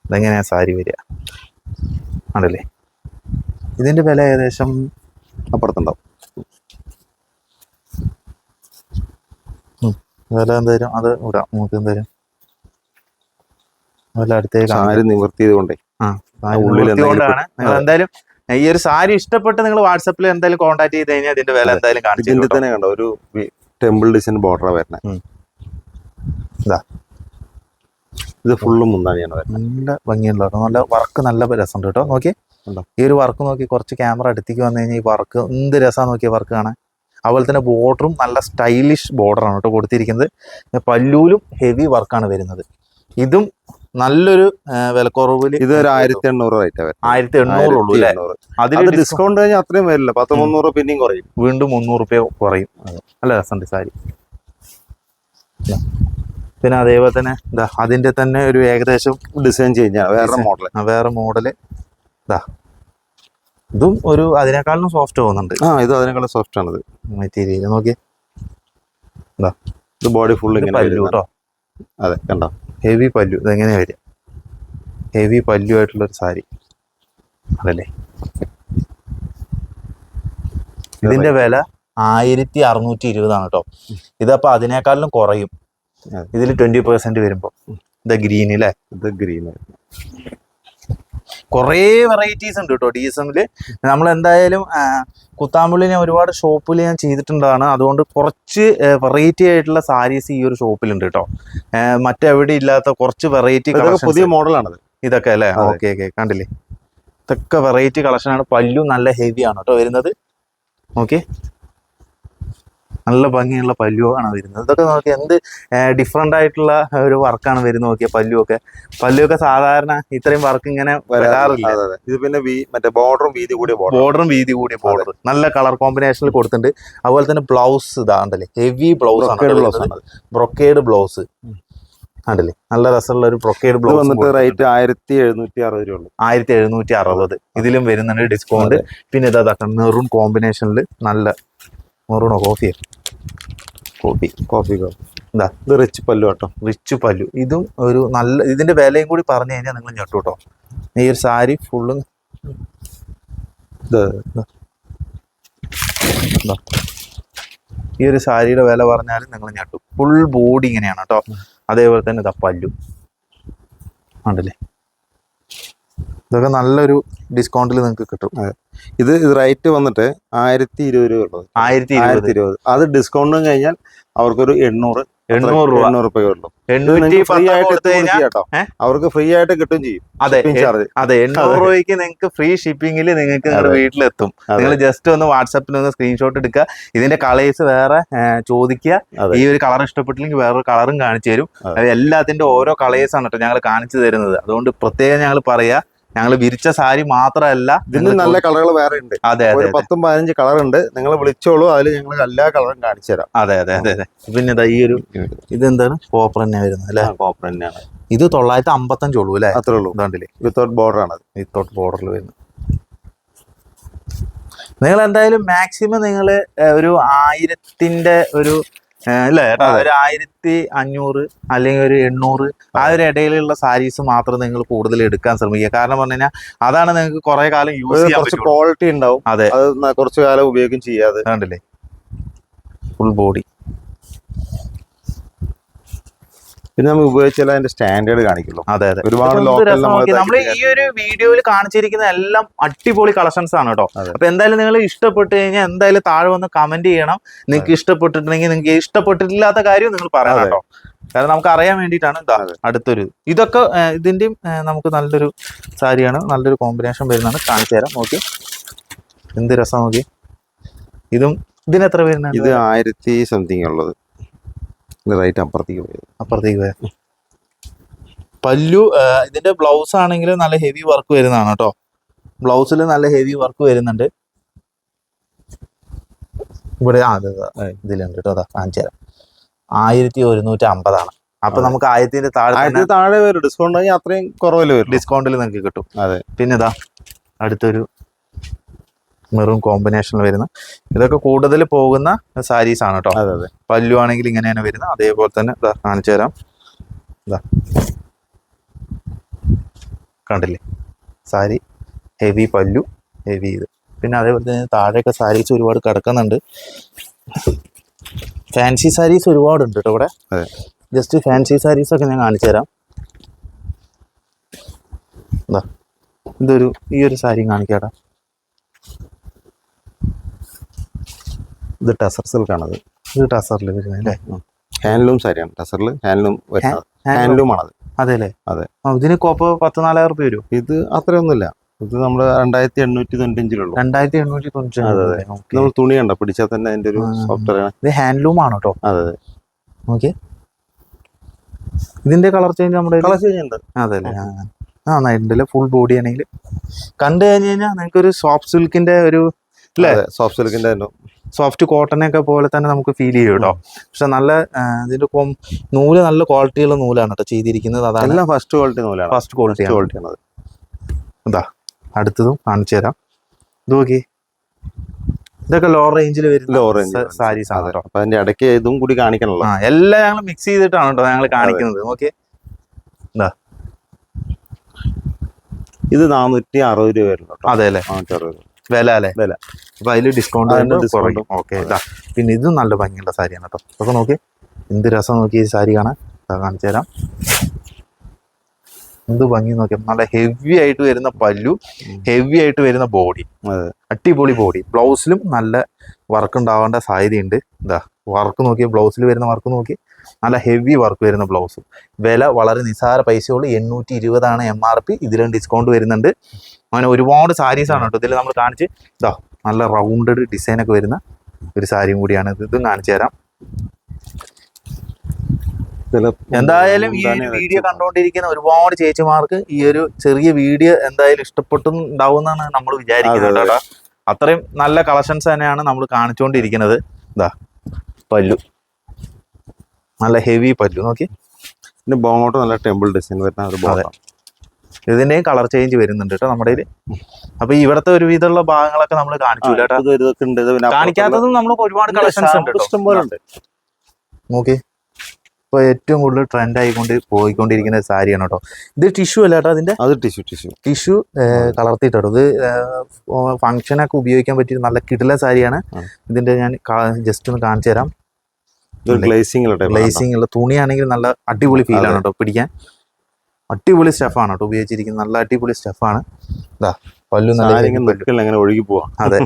ഇതെങ്ങനെയാ സാരി വരിക ആണല്ലേ. ഇതിന്റെ വില ഏകദേശം അപ്പുറത്തുണ്ടാവും. വില എന്തായാലും അത് ഇടാം നമുക്ക്. എന്തായാലും വില അടുത്തേക്ക് നിവൃത്തി ചെയ്തുകൊണ്ടേ ഉള്ളിലാണ്. നിങ്ങൾ എന്തായാലും ഈ ഒരു സാരി ഇഷ്ടപ്പെട്ട് നിങ്ങൾ വാട്സപ്പിൽ എന്തായാലും കോൺടാക്ട് ചെയ്ത് കഴിഞ്ഞാൽ ഇതിന്റെ വില എന്തായാലും കാണിച്ചു തന്നെ കണ്ടോ. ഒരു ടെമ്പിൾ ഡിസൈൻ ബോർഡർ വരുന്നത്. ഇത് ഫുള്ളും മുന്താണിയാണ് വരുന്നത്. നല്ല ഭംഗിയുള്ള നല്ല വർക്ക്, നല്ല രസമുണ്ട് കേട്ടോ. നോക്കി ഈ ഒരു വർക്ക് നോക്കി, കുറച്ച് ക്യാമറ അടുത്തേക്ക് വന്നു കഴിഞ്ഞാൽ ഈ വർക്ക് എന്ത് രസമാണ് നോക്കിയ വർക്ക് കാണാൻ. അതുപോലെ തന്നെ ബോർഡറും നല്ല സ്റ്റൈലിഷ് ബോർഡറാണ് കേട്ടോ കൊടുത്തിരിക്കുന്നത്. പല്ലൂലും ഹെവി വർക്കാണ് വരുന്നത്. ഇതും നല്ലൊരു വിലക്കുറവിൽ ഇത് 1800 റേറ്റ് 1800 ഉള്ളൂ അല്ലേ. അതിൽ ഡിസ്കൗണ്ട് കഴിഞ്ഞാൽ അത്രയും വരില്ല. 10-300 പിന്നെയും കുറയും. വീണ്ടും 300 രൂപ കുറയും. നല്ല രസമുണ്ട് സാരി. പിന്നെ അതേപോലെ തന്നെ അതിന്റെ തന്നെ ഒരു ഏകദേശം ഡിസൈൻ ചേഞ്ച് വേറെ മോഡല് ഇതും ഒരു അതിനേക്കാളും സോഫ്റ്റ് തോന്നുന്നുണ്ട്. ഇത് അതിനേക്കാളും സോഫ്റ്റ് ആണ്. മെറ്റീരിയൽ നോക്കി ഇത് ബോഡി ഫുൾ ഇങ്ങനെ പല്ലു കേട്ടോ. അതെ കണ്ടോ, ഹെവി പല്ലു. ഇതെങ്ങനെയാ വരിക? ഹെവി പല്ലു ആയിട്ടുള്ളൊരു സാരി അതല്ലേ. ഇതിന്റെ വില 1620 കേട്ടോ. ഇതപ്പോ അതിനേക്കാളിലും കുറയും ഇതിൽ 20% വരുമ്പോ. ഇത് ഗ്രീൻ അല്ലേ? ഇത് ഗ്രീൻ. കുറേ വെറൈറ്റീസ് ഉണ്ട് കേട്ടോ DSMല്. നമ്മൾ എന്തായാലും കുത്താമ്പുള്ളി ഞാൻ ഒരുപാട് ഷോപ്പിൽ ഞാൻ ചെയ്തിട്ടുള്ളതാണ്. അതുകൊണ്ട് കുറച്ച് വെറൈറ്റി ആയിട്ടുള്ള സാരീസ് ഈ ഒരു ഷോപ്പിലുണ്ട് കേട്ടോ. മറ്റെവിടെ ഇല്ലാത്ത കുറച്ച് വെറൈറ്റി പുതിയ മോഡലാണത് ഇതൊക്കെ അല്ലേ? ഓക്കെ ഓക്കെ, കണ്ടില്ലേ? ഇതൊക്കെ വെറൈറ്റി കളക്ഷനാണ്. പല്ലു നല്ല ഹെവി ആണ് കേട്ടോ വരുന്നത്. ഓക്കെ, നല്ല ഭംഗിയുള്ള പല്ലുവാണ് വരുന്നത്. ഇതൊക്കെ നോക്കി എന്ത് ഡിഫറെന്റ് ആയിട്ടുള്ള ഒരു വർക്കാണ് വരുന്നത്. നോക്കിയ പല്ലുവൊക്കെ സാധാരണ ഇത്രയും വർക്ക് ഇങ്ങനെ വരാറില്ല. ഇത് പിന്നെ മറ്റേ ബോർഡറും വീതി കൂടിയ ബോർഡർ നല്ല കളർ കോമ്പിനേഷനിൽ കൊടുത്തിട്ടുണ്ട്. അതുപോലെ തന്നെ ബ്ലൗസ് ഇതാണ്ടല്ലേ, ഹെവി ബ്ലൗസ് ആണ്, ബ്രൊക്കേഡ് ബ്ലൗസ് ആണ്ടല്ലേ. നല്ല രസമുള്ള ഒരു ബ്രൊക്കേഡ് ബ്ലൗസ് വന്നിട്ട് റേറ്റ് 1760 രൂപ. 1760 ഇതിലും വരുന്നുണ്ട് ഡിസ്കൗണ്ട്. പിന്നെ ഇതാ മെറൂൺ കോമ്പിനേഷനിൽ നല്ല മെറൂണോ കോഫി എന്താ ഇത് റിച്ച് പല്ലു കേട്ടോ. റിച്ച് പല്ലു. ഇതും ഒരു നല്ല, ഇതിന്റെ വിലയും കൂടി പറഞ്ഞു കഴിഞ്ഞാൽ നിങ്ങൾ ഞെട്ടു കേട്ടോ. ഈ ഒരു സാരി ഫുള്ള് ഈ ഒരു സാരിയുടെ വില പറഞ്ഞാലും നിങ്ങൾ ഞെട്ടു. ഫുൾ ബോഡി ഇങ്ങനെയാണ് കേട്ടോ. അതേപോലെ തന്നെ ഇതാ പല്ലു ഉണ്ടല്ലേ. ഇതൊക്കെ നല്ലൊരു ഡിസ്കൗണ്ടിൽ നിങ്ങൾക്ക് കിട്ടും. ഇത് റേറ്റ് വന്നിട്ട് 1020 രൂപ ഉള്ളത്. 1020. അത് ഡിസ്കൗണ്ടും കഴിഞ്ഞാൽ അവർക്കൊരു 800 രൂപ ഉള്ളൂ. അവർക്ക് ഫ്രീ ആയിട്ട് കിട്ടും ചെയ്യും. അതെ 800 രൂപയ്ക്ക് നിങ്ങൾക്ക് ഫ്രീ ഷിപ്പിംഗിൽ നിങ്ങൾക്ക് നിങ്ങളുടെ വീട്ടിലെത്തും. നിങ്ങൾ ജസ്റ്റ് ഒന്ന് വാട്സാപ്പിൽ ഒന്ന് സ്ക്രീൻഷോട്ട് എടുക്കുക. ഇതിന്റെ കളേഴ്സ് വേറെ ചോദിക്കുക. ഈ ഒരു കളർ ഇഷ്ടപ്പെട്ടില്ലെങ്കിൽ വേറൊരു കളറും കാണിച്ചു തരും. എല്ലാത്തിന്റെ ഓരോ കളേഴ്സ് ആണ് കേട്ടോ ഞങ്ങൾ കാണിച്ചു തരുന്നത്. അതുകൊണ്ട് പ്രത്യേകം ഞങ്ങൾ പറയാ, ഞങ്ങൾ വിരിച്ച സാരി മാത്രമല്ല, ഇതിന് നല്ല കളറുകൾ വേറെ ഉണ്ട്. അതെ, ഒരു 10-15 കളർ ഉണ്ട്. നിങ്ങൾ വിളിച്ചോളൂ, അതിൽ ഞങ്ങൾ എല്ലാ കളറും കാണിച്ചു തരാം. അതെ. പിന്നെ ഇതാ ഈ ഒരു ഇതെന്താണ് കോപ്പർ തന്നെ വരുന്നത് അല്ലെ? കോപ്പർ തന്നെയാണ്. ഇത് 955 ഉള്ളൂ അല്ലെ? അത്രേ ഉള്ളൂ. ഇതാണ്ടില്ലേ, വിത്തൗട്ട് ബോർഡർ ആണ്. വിത്തൗട്ട് ബോർഡറിൽ വരുന്നത്. നിങ്ങൾ എന്തായാലും മാക്സിമം നിങ്ങൾ ഒരു 1000 ഒരു അല്ലേ, ഒരു 1500 അല്ലെങ്കിൽ ഒരു 800 ആ ഒരു ഇടയിലുള്ള സാരീസ് മാത്രം നിങ്ങൾ കൂടുതൽ എടുക്കാൻ ശ്രമിക്കുക. കാരണം പറഞ്ഞു കഴിഞ്ഞാൽ അതാണ് നിങ്ങൾക്ക് കുറെ കാലം യൂസ് ചെയ്യാൻ കുറച്ച് ക്വാളിറ്റി ഉണ്ടാവും. അതെ, അത് കുറച്ചു കാലം ഉപയോഗിക്കും ചെയ്യാതെ. കണ്ടില്ലേ, ഫുൾ ബോഡി. പിന്നെ നമുക്ക് ഉപയോഗിച്ചാൽ അതിന്റെ സ്റ്റാൻഡേർഡ് കാണിക്കുള്ളൂ. അതെ ഒരുപാട് നമ്മൾ ഈ ഒരു വീഡിയോയിൽ കാണിച്ചിരിക്കുന്ന എല്ലാം അടിപൊളി കളക്ഷൻസ് ആണ് കേട്ടോ. അപ്പൊ എന്തായാലും നിങ്ങൾ ഇഷ്ടപ്പെട്ട് കഴിഞ്ഞാൽ എന്തായാലും താഴെ വന്ന് കമന്റ് ചെയ്യണം. നിങ്ങൾക്ക് ഇഷ്ടപ്പെട്ടിട്ടുണ്ടെങ്കിൽ, നിങ്ങൾക്ക് ഇഷ്ടപ്പെട്ടിട്ടില്ലാത്ത കാര്യം നിങ്ങൾ പറയണം കേട്ടോ. കാരണം നമുക്ക് അറിയാൻ വേണ്ടിയിട്ടാണ്. അടുത്തൊരു ഇതൊക്കെ ഇതിന്റെയും നമുക്ക് നല്ലൊരു സാരിയാണ്, നല്ലൊരു കോമ്പിനേഷൻ വരുന്നതാണ്. കാണിച്ചു തരാം. നോക്കി എന്ത് രസം നോക്കി. ഇതിന് എത്ര വരുന്നത്? ഇത് 1000 സംതിങ് ഉള്ളത്. റൈറ്റ് അപ്പുറത്തേക്ക് പോയ പല്ലു. ഇതിന്റെ ബ്ലൗസ് ആണെങ്കിൽ നല്ല ഹെവി വർക്ക് വരുന്നതാണ് കേട്ടോ. ബ്ലൗസിൽ നല്ല ഹെവി വർക്ക് വരുന്നുണ്ട് ഇവിടെ. ഇതിലുണ്ട് കേട്ടോ. അതാ കാണിച്ചു തരാം. 1150 അപ്പൊ നമുക്ക് 1000 താഴെ വരും. ഡിസ്കൗണ്ട് അത്രയും കുറവില് വരും. ഡിസ്കൗണ്ടിൽ നിങ്ങൾക്ക് കിട്ടും. അതെ. പിന്നെ ഇതാ അടുത്തൊരു മെറൂൺ കോമ്പിനേഷനിൽ വരുന്ന, ഇതൊക്കെ കൂടുതൽ പോകുന്ന സാരീസ് ആണ് കേട്ടോ. പല്ലു ആണെങ്കിൽ ഇങ്ങനെയാണ് വരുന്നത്. അതേപോലെ തന്നെ കാണിച്ചു തരാം. കണ്ടില്ലേ, സാരി ഹെവി പല്ലു, ഹെവി ഇത്. പിന്നെ അതേപോലെ തന്നെ താഴെയൊക്കെ സാരീസ് ഒരുപാട് കിടക്കുന്നുണ്ട്. ഫാൻസി സാരീസ് ഒരുപാടുണ്ട് കേട്ടോ ഇവിടെ. ജസ്റ്റ് ഫാൻസി സാരീസ് ഒക്കെ ഞാൻ കാണിച്ചു തരാം. ഈ ഒരു സാരി കാണിക്കാടാ. ഇത് ടസർ സിൽക്കാണത്. ഇത് ടസറിൽ വരുന്നത് അല്ലേ? ഹാൻഡ്ലൂം സാരിയാണ്. ടസറിൽ ഹാൻഡ്ലൂം ആണത്. അതെ അല്ലേ? അതെ. ഇതിന് കോപ്പ് 10-4000 രൂപ വരും. ഇത് അത്രയൊന്നുമില്ല. ഇത് നമ്മള് 2895 2895. അതെ. നമ്മൾ തുണി കണ്ടോ പിടിച്ചാൽ തന്നെ അതിന്റെ ഒരു സോഫ്റ്റ്വെയർ. ഇത് ഹാൻഡ്ലൂം ആണ് കേട്ടോ. അതെ. ഓക്കെ. ഇതിന്റെ കളർ ചേഞ്ച് നമ്മുടെ കളർ ചേഞ്ച് ഉണ്ട്. അതെ അല്ലേ? നന്നായിട്ടുണ്ടല്ലേ. ഫുൾ ബോഡി ആണെങ്കിൽ കണ്ടു കഴിഞ്ഞ് കഴിഞ്ഞാൽ നിങ്ങൾക്ക് ഒരു സോഫ്റ്റ് സിൽക്കിന്റെ ഒരു സോഫ്റ്റ് സിൽക്കിന്റെ സോഫ്റ്റ് കോട്ടനൊക്കെ പോലെ തന്നെ നമുക്ക് ഫീൽ ചെയ്യും കേട്ടോ. പക്ഷെ നല്ല ഇതിന്റെ നൂല് നല്ല ക്വാളിറ്റിയുള്ള നൂലാണ് കേട്ടോ ചെയ്തിരിക്കുന്നത്. അതാണ് ഫസ്റ്റ് ക്വാളിറ്റി നൂലാണ്. ഫസ്റ്റ് ക്വാളിറ്റി ആണ്. ഇതാ അടുത്തതും കാണിച്ചു തരാം. ഇത് നോക്കി, ഇതൊക്കെ ലോ റേഞ്ചിൽ ലോ വരുന്ന റേഞ്ച് സാരീസ് ആണ് കേട്ടോ. അപ്പൊ അതിന്റെ ഇടയ്ക്ക് ഇതും കൂടി കാണിക്കണല്ലോ. എല്ലാം ഞങ്ങൾ മിക്സ് ചെയ്തിട്ടാണ് കേട്ടോ ഞങ്ങൾ കാണിക്കുന്നത്. ഓക്കെ, എന്താ ഇത് 460 രൂപ വരുന്നു കേട്ടോ. അതെ അല്ലേ, 460 രൂപ വില അല്ലേ, വില. അപ്പൊ അതിൽ ഡിസ്കൗണ്ട് ഡിസ്കൗണ്ട്. ഓക്കെ. ഇതാ പിന്നെ ഇതും നല്ല ഭംഗിയുള്ള സാരിയാണ് കേട്ടോ. അപ്പൊ നോക്കി എന്ത് രസം നോക്കി ഈ സാരി കാണാൻ. കാണിച്ചു തരാം, എന്ത് ഭംഗി നോക്കിയാൽ. നല്ല ഹെവി ആയിട്ട് വരുന്ന പല്ലു, ഹെവി ആയിട്ട് വരുന്ന ബോഡി, അടിപൊളി ബോഡി. ബ്ലൗസിലും നല്ല വർക്ക് ഉണ്ടാവേണ്ട സാധ്യതയുണ്ട്. ഇതാ വർക്ക് നോക്കി, ബ്ലൗസിൽ വരുന്ന വർക്ക് നോക്കി, നല്ല ഹെവി വർക്ക് വരുന്ന ബ്ലൗസ്. വില വളരെ നിസ്സാര പൈസയുള്ളൂ, 820 MRP. ഇതിലും ഡിസ്കൗണ്ട് വരുന്നുണ്ട്. അങ്ങനെ ഒരുപാട് സാരീസ് ആണ് കേട്ടോ ഇതിൽ നമ്മൾ കാണിച്ച്. ഇതാ നല്ല റൗണ്ടഡ് ഡിസൈനൊക്കെ വരുന്ന ഒരു സാരിയും കൂടിയാണ്. ഇതും കാണിച്ചു തരാം. എന്തായാലും ഈ വീഡിയോ കണ്ടുകൊണ്ടിരിക്കുന്ന ഒരുപാട് ചേച്ചിമാർക്ക് ഈ ഒരു ചെറിയ വീഡിയോ എന്തായാലും ഇഷ്ടപ്പെട്ടുണ്ടാവുമെന്നാണ് നമ്മൾ വിചാരിക്കുന്നത് കേട്ടോ. അത്രയും നല്ല കളക്ഷൻസ് തന്നെയാണ് നമ്മൾ കാണിച്ചുകൊണ്ടിരിക്കുന്നത്. ഇതാ പല്ലു, നല്ല ഹെവി പല്ലു നോക്കി. പിന്നെ ബോട്ട് നല്ല ടെമ്പിൾ ഡിസൈൻ വരുന്ന ഒരു ബോട്ടാണ്. ഇതിന്റെയും കളർ ചേഞ്ച് വരുന്നുണ്ട് കേട്ടോ നമ്മുടെ കയ്യിൽ. അപ്പൊ ഇവിടത്തെ ഒരു വിധമുള്ള ഭാഗങ്ങളൊക്കെ നമ്മൾ കാണിച്ചു കേട്ടോ. കാണിക്കാത്തതും നമ്മൾ ഒരുപാട് കളക്ഷൻസ് ഉണ്ട്, ഇഷ്ടം പോലെ ഉണ്ട്. നോക്കി, ഇപ്പൊ ഏറ്റവും കൂടുതൽ ട്രെൻഡ് ആയിക്കൊണ്ട് പോയിക്കൊണ്ടിരിക്കുന്ന സാരിയാണ് കേട്ടോ. ഇത് ടിഷ്യൂ അല്ല കേട്ടോ, അതിന്റെ അത് ടിഷ്യൂ കളർത്തിട്ടോ. ഇത് ഫംഗ്ഷനൊക്കെ ഉപയോഗിക്കാൻ പറ്റിയ നല്ല കിടില സാരിയാണ്. ഇതിന്റെ ഞാൻ ജസ്റ്റ് ഒന്ന് കാണിച്ചു തരാം. ഗ്ലേസിംഗ് ഉള്ള തുണിയാണെങ്കിൽ നല്ല അടിപൊളി ഫീൽ ആണ് കേട്ടോ പിടിക്കാൻ. അടിപൊളി സ്റ്റഫാണ് കേട്ടോ ഉപയോഗിച്ചിരിക്കുന്നത്, നല്ല അടിപൊളി സ്റ്റഫാണ്. ഇതാ പല്ലു നല്ല ഒഴുകി പോവാ. അതെ,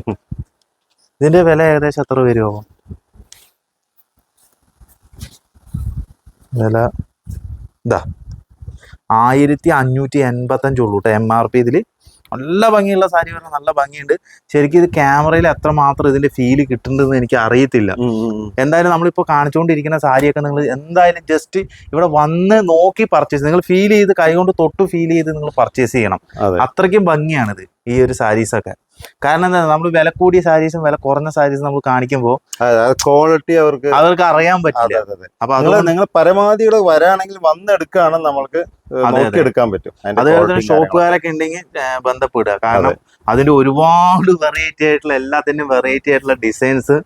ഇതിന്റെ വില ഏകദേശം എത്ര വരുമോ? വില ഇതാ 1585 ഉള്ളൂ കേട്ടോ MRP. ഇതിൽ നല്ല ഭംഗിയുള്ള സാരി പറഞ്ഞാൽ നല്ല ഭംഗിയുണ്ട്. ശരിക്കും ഇത് ക്യാമറയിൽ എത്ര മാത്രം ഇതിന്റെ ഫീല് കിട്ടുന്നുണ്ടെന്ന് എനിക്ക് അറിയത്തില്ല. എന്തായാലും നമ്മളിപ്പോൾ കാണിച്ചുകൊണ്ടിരിക്കുന്ന സാരിയൊക്കെ നിങ്ങൾ എന്തായാലും ജസ്റ്റ് ഇവിടെ വന്ന് നോക്കി പർച്ചേസ്, നിങ്ങൾ ഫീൽ ചെയ്ത് കൈകൊണ്ട് തൊട്ട് ഫീൽ ചെയ്ത് നിങ്ങൾ പർച്ചേസ് ചെയ്യണം. അത്രയ്ക്കും ഭംഗിയാണിത് ഈ ഒരു സാരീസൊക്കെ. കാരണം എന്താ, നമ്മൾ വില കൂടിയ സാരീസും വില കുറഞ്ഞ സാരീസും നമ്മൾ കാണിക്കുമ്പോൾ ക്വാളിറ്റി അവർക്ക് അറിയാൻ പറ്റില്ല. അപ്പൊ നിങ്ങൾ പരമാവധി ഇവിടെ വരാണെങ്കിൽ വന്നെടുക്കുകയാണ് നമ്മൾക്ക് എടുക്കാൻ പറ്റും. അതേപോലെ തന്നെ ഷോപ്പുകാരൊക്കെ ഉണ്ടെങ്കിൽ ബന്ധപ്പെടുക. കാരണം അതിന്റെ ഒരുപാട് വെറൈറ്റി ആയിട്ടുള്ള, എല്ലാത്തിന്റെയും വെറൈറ്റി ആയിട്ടുള്ള ഡിസൈൻസ്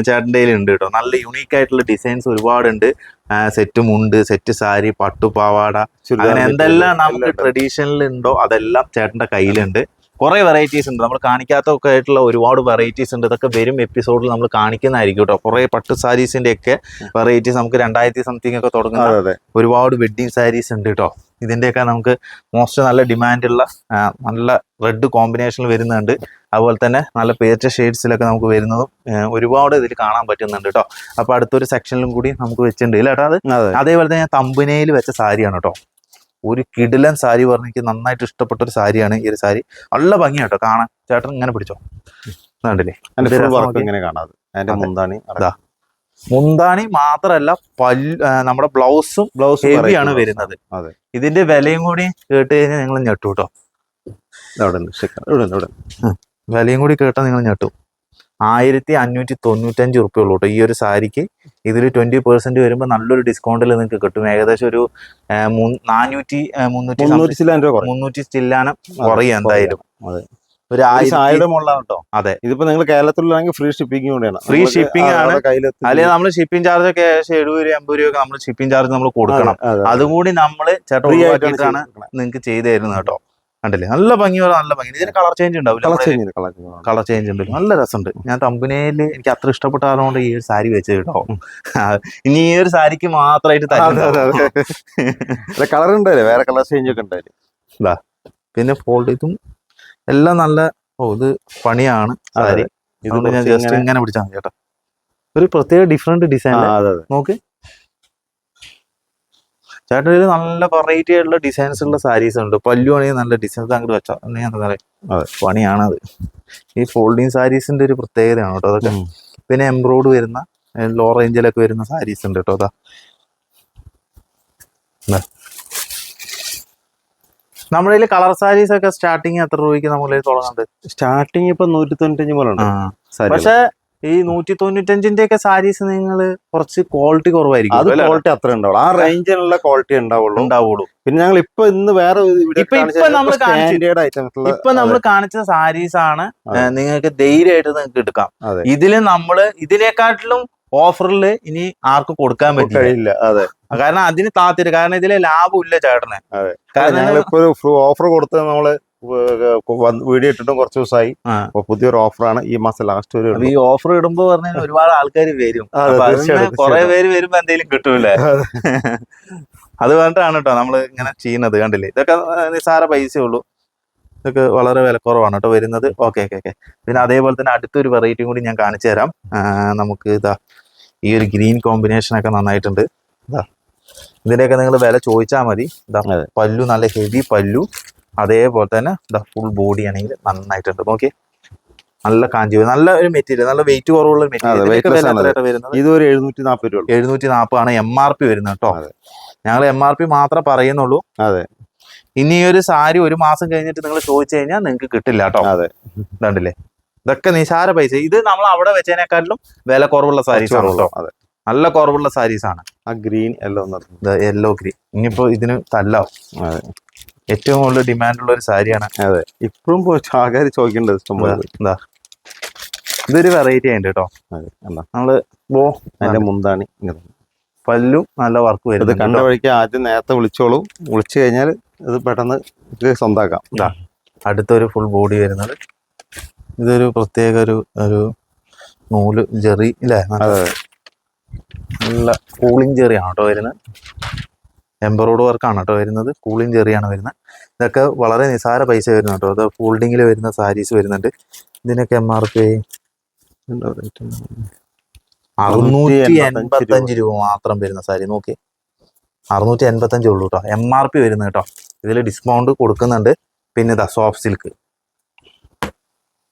ചേട്ടൻ്റെ ഉണ്ട് കേട്ടോ. നല്ല യുണീക്ക് ആയിട്ടുള്ള ഡിസൈൻസ് ഒരുപാടുണ്ട്. സെറ്റ് മുണ്ട്, സെറ്റ് സാരി, പട്ടുപാവാട, അങ്ങനെ എന്തെല്ലാം നമുക്ക് ട്രഡീഷണൽ ഉണ്ടോ അതെല്ലാം ചേട്ടന്റെ കയ്യിലുണ്ട്. കുറെ വെറൈറ്റീസ് ഉണ്ട്, നമ്മൾ കാണിക്കാത്തൊക്കെ ആയിട്ടുള്ള ഒരുപാട് വെറൈറ്റീസ് ഉണ്ട്. ഇതൊക്കെ വരും എപ്പിസോഡിൽ നമ്മൾ കാണിക്കുന്നതായിരിക്കും കേട്ടോ. കുറെ പട്ടു സാരീസിന്റെ ഒക്കെ വെറൈറ്റീസ് നമുക്ക് 2000 സംതിങ് ഒക്കെ തുടങ്ങുന്ന ഒരുപാട് വെഡ്ഡിങ് സാരീസ് ഉണ്ട് കേട്ടോ. ഇതിന്റെയൊക്കെ നമുക്ക് മോസ്റ്റ് നല്ല ഡിമാൻഡുള്ള നല്ല റെഡ് കോമ്പിനേഷനിൽ വരുന്നുണ്ട്. അതുപോലെ തന്നെ നല്ല പേറ്റ ഷെയ്ഡ്സിലൊക്കെ നമുക്ക് വരുന്നതും ഒരുപാട് ഇതിൽ കാണാൻ പറ്റുന്നുണ്ട് കേട്ടോ. അപ്പൊ അടുത്തൊരു സെക്ഷനിലും കൂടി നമുക്ക് വെച്ചിട്ടുണ്ട് ഇല്ല കേട്ടോ. അതേപോലെ തന്നെ തമ്പനയിൽ വെച്ച സാരിയാണ് കേട്ടോ. ഒരു കിടിലൻ സാരി പറഞ്ഞ് എനിക്ക് നന്നായിട്ട് ഇഷ്ടപ്പെട്ട ഒരു സാരിയാണ് ഈ ഒരു സാരി. നല്ല ഭംഗിയാട്ടോ കാണാൻ. ചേട്ടൻ ഇങ്ങനെ പിടിച്ചോ, കണ്ടില്ലേ മുന്താണി മാത്രല്ല നമ്മുടെ ബ്ലൗസും ഹെവിയാണ് വരുന്നത്. ഇതിന്റെ വിലയും കൂടി കേട്ട് കഴിഞ്ഞാൽ നിങ്ങൾ ഞെട്ടു കേട്ടോ. വിലയും കൂടി കേട്ടാൽ നിങ്ങൾ ഞെട്ടും. 1595 ഉറുപ്പ്യ ഉള്ളൂ കേട്ടോ ഈ ഒരു സാരിക്ക്. ഇതിൽ 20% വരുമ്പോൾ നല്ലൊരു ഡിസ്കൗണ്ടിൽ നിങ്ങൾക്ക് കിട്ടും. ഏകദേശം ഒരു 300 ചില്ലാനം കുറയും എന്തായാലും. ഒരു 1000 മുകളിലാണ് കേട്ടോ. അതെ, ഇതിപ്പോ നിങ്ങൾ കേരളത്തിലാണെങ്കിൽ ഫ്രീ ഷിപ്പിംഗ് കൂടെയാണ്. ഫ്രീ ഷിപ്പിംഗ് ആണ്. അല്ലെങ്കിൽ നമ്മൾ ഷിപ്പിംഗ് ചാർജ് ഒക്കെ ഏകദേശം 70-80 രൂപ നമ്മൾ ഷിപ്പിംഗ് ചാർജ് നമ്മൾ കൊടുക്കണം. അതും കൂടി നമ്മൾ ചേട്ടൻ നിങ്ങൾക്ക് ചെയ്തു തരുന്നത് കേട്ടോ. കണ്ടില്ലേ, നല്ല ഭംഗിയുള്ള നല്ല ഭംഗി. ഇതിന് കളർ ചേഞ്ച് ഉണ്ടാവില്ല, കളർ ചേഞ്ച് ഉണ്ട്, നല്ല രസമുണ്ട്. ഞാൻ തമ്പനയിൽ എനിക്ക് അത്ര ഇഷ്ടപ്പെട്ടായതുകൊണ്ട് ഈ ഒരു സാരി വെച്ച് കേട്ടോ. ഇനി ഈ ഒരു സാരിക്ക് മാത്രമായിട്ട് കളർ ഉണ്ടായില്ലേ, വേറെ കളർ ചേഞ്ച് ഒക്കെ ഉണ്ടായില്ലേ. പിന്നെ ഫോൾഡ് ഇതും എല്ലാം നല്ല ഇത് പണിയാണ് സാരി. ഇതുകൊണ്ട് ഞാൻ ജസ്റ്റ് ഇങ്ങനെ പിടിച്ചാൽ മതി കേട്ടോ. ഒരു പ്രത്യേക ഡിഫറെന്റ് ഡിസൈൻ നോക്ക്. ചേട്ടൻ നല്ല വെറൈറ്റി ആയിട്ടുള്ള ഡിസൈൻസ് ഉള്ള സാരീസ് ഉണ്ട്. പല്ലു ആണെങ്കിൽ നല്ല ഡിസൈൻസ് അങ്ങോട്ട് വെച്ചാൽ പണിയാണത്. ഈ ഫോൾഡിങ് സാരീസിന്റെ ഒരു പ്രത്യേകതയാണ് കേട്ടോ അതൊക്കെ. പിന്നെ എംബ്രോയ്ഡ് വരുന്ന ലോ റേഞ്ചിലൊക്കെ വരുന്ന സാരീസ് ഉണ്ട് കേട്ടോ. അതാ നമ്മുടെ കയ്യിൽ കളർ സാരീസ് ഒക്കെ സ്റ്റാർട്ടിങ് എത്ര രൂപയ്ക്ക് നമ്മളെ തുടങ്ങുന്നുണ്ട്? സ്റ്റാർട്ടിങ് ഇപ്പൊ 195 പോലെ ഉണ്ട്. പക്ഷെ ഈ 195ന്റെ ഒക്കെ സാരീസ് നിങ്ങൾ കുറച്ച് ക്വാളിറ്റി അത് കുറവായിരിക്കും ക്വാളിറ്റി അത്ര ഉണ്ടാവുള്ളൂ, ആ റേഞ്ചിലുള്ള ക്വാളിറ്റി ഉണ്ടാവുള്ളൂ. പിന്നെ ഞങ്ങൾ ഇന്ന് വേറെ ഇപ്പൊ നമ്മൾ സ്റ്റാൻഡേർഡ് ഐറ്റംസ് ഇപ്പൊ നമ്മൾ കാണിച്ച സാരീസ് ആണ് നിങ്ങൾക്ക് ധൈര്യമായിട്ട് നിങ്ങൾക്ക് എടുക്കാം. ഇതില് നമ്മള് ഇതിനെക്കാട്ടിലും ഓഫറിൽ ഇനി ആർക്കും കൊടുക്കാൻ പറ്റില്ല. അതെ, കാരണം അതിന് താത്തിര്, കാരണം ഇതിലെ ലാഭമില്ല ചേട്ടന്. കാരണം ഞങ്ങളിപ്പോ ഓഫർ കൊടുത്തത് നമ്മള് വീഡിയോ ഇട്ടിട്ടും കുറച്ച് ദിവസമായി. പുതിയൊരു ഓഫറാണ് ഈ മാസം ലാസ്റ്റ് വരെ. ഈ ഓഫർ ഇടുമ്പോ പറഞ്ഞാൽ ഒരുപാട് ആൾക്കാർ വരും, കുറെ പേര് വരുമ്പോ എന്തെങ്കിലും കിട്ടൂലേ. അത് പറഞ്ഞിട്ടാണ് കേട്ടോ നമ്മള് ഇങ്ങനെ ചെയ്യുന്നത്. കണ്ടില്ലേ, ഇതൊക്കെ നിസ്സാര പൈസ ഉള്ളൂ, ഇതൊക്കെ വളരെ വിലക്കുറവാണ് കേട്ടോ വരുന്നത്. ഓക്കെ. പിന്നെ അതേപോലെ തന്നെ അടുത്തൊരു വെറൈറ്റിയും കൂടി ഞാൻ കാണിച്ചു തരാം. നമുക്ക് ഇതാ ഈ ഒരു ഗ്രീൻ കോമ്പിനേഷൻ ഒക്കെ നന്നായിട്ടുണ്ട്. ഇതാ ഇതിന്റെയൊക്കെ നിങ്ങൾ വില ചോദിച്ചാൽ മതി. ഇതാ പല്ലു നല്ല ഹെവി പല്ലു, അതേപോലെ തന്നെ ഇതാ ഫുൾ ബോഡി ആണെങ്കിൽ നന്നായിട്ടുണ്ട്. നോക്കി, നല്ല കാഞ്ചീപുരം, നല്ല ഒരു മെറ്റീരിയൽ, നല്ല വെയിറ്റ് കുറവുള്ള മെറ്റീരിയൽ. ഇത് ഒരു 740 രൂപ, 740 ആണ് MRP വരുന്നത് കേട്ടോ. ഞങ്ങൾ MRP മാത്രമേ പറയുന്നുള്ളൂ. അതെ, ഇനി ഒരു സാരി ഒരു മാസം കഴിഞ്ഞിട്ട് നിങ്ങൾ ചോദിച്ചു കഴിഞ്ഞാൽ നിങ്ങൾക്ക് കിട്ടില്ല കേട്ടോ. കണ്ടില്ലേ, ഇതൊക്കെ നിസാര പൈസ. ഇത് നമ്മൾ അവിടെ വെച്ചതിനെക്കാട്ടിലും വില കുറവുള്ള സാരീസ് ആണ് കേട്ടോ. നല്ല കുറവുള്ള സാരീസ് ആണ്. ആ ഗ്രീൻ യെല്ലോ ഗ്രീൻ ഇനിയിപ്പോ ഇതിന് തല്ലാവും. ഏറ്റവും കൂടുതൽ ഡിമാൻഡ് ഉള്ള ഒരു സാരിയാണ്. അതെ, ഇപ്പോഴും ആൾക്കാർ ചോദിക്കേണ്ടത് എന്താ, ഇതൊരു വെറൈറ്റി ആയിട്ട് കേട്ടോ. നമ്മള് അതിന്റെ മുന്താണി പല്ലും നല്ല വർക്ക് വരുന്നത്. കണ്ട വഴിക്ക് ആദ്യം നേരത്തെ വിളിച്ചോളൂ, വിളിച്ചു കഴിഞ്ഞാൽ ഇത് പെട്ടെന്ന് സ്വന്തമാക്കാം. അടുത്തൊരു ഫുൾ ബോഡി വരുന്നത്, ഇതൊരു പ്രത്യേക ഒരു നൂല് ജെറി അല്ലേ, നല്ല കൂളിംഗ് ജെറിയാണ് കേട്ടോ വരുന്നത്. എംബ്രോയ്ഡ് വർക്കാണ് കേട്ടോ വരുന്നത്, കൂളിംഗ് ജെറിയാണ് വരുന്നത്. ഇതൊക്കെ വളരെ നിസാര പൈസ വരുന്നു കേട്ടോ. അത് ഫോൾഡിങ്ങിൽ വരുന്ന സാരീസ് വരുന്നുണ്ട്. ഇതിനൊക്കെ MRP 685 രൂപ മാത്രം വരുന്ന സാരി. നോക്കി, 685 ഉള്ളൂ കേട്ടോ MRP വരുന്നത് കേട്ടോ. ഇതിൽ ഡിസ്കൗണ്ട് കൊടുക്കുന്നുണ്ട്. പിന്നെ ഇതാ സോഫ്റ്റ് സിൽക്ക്,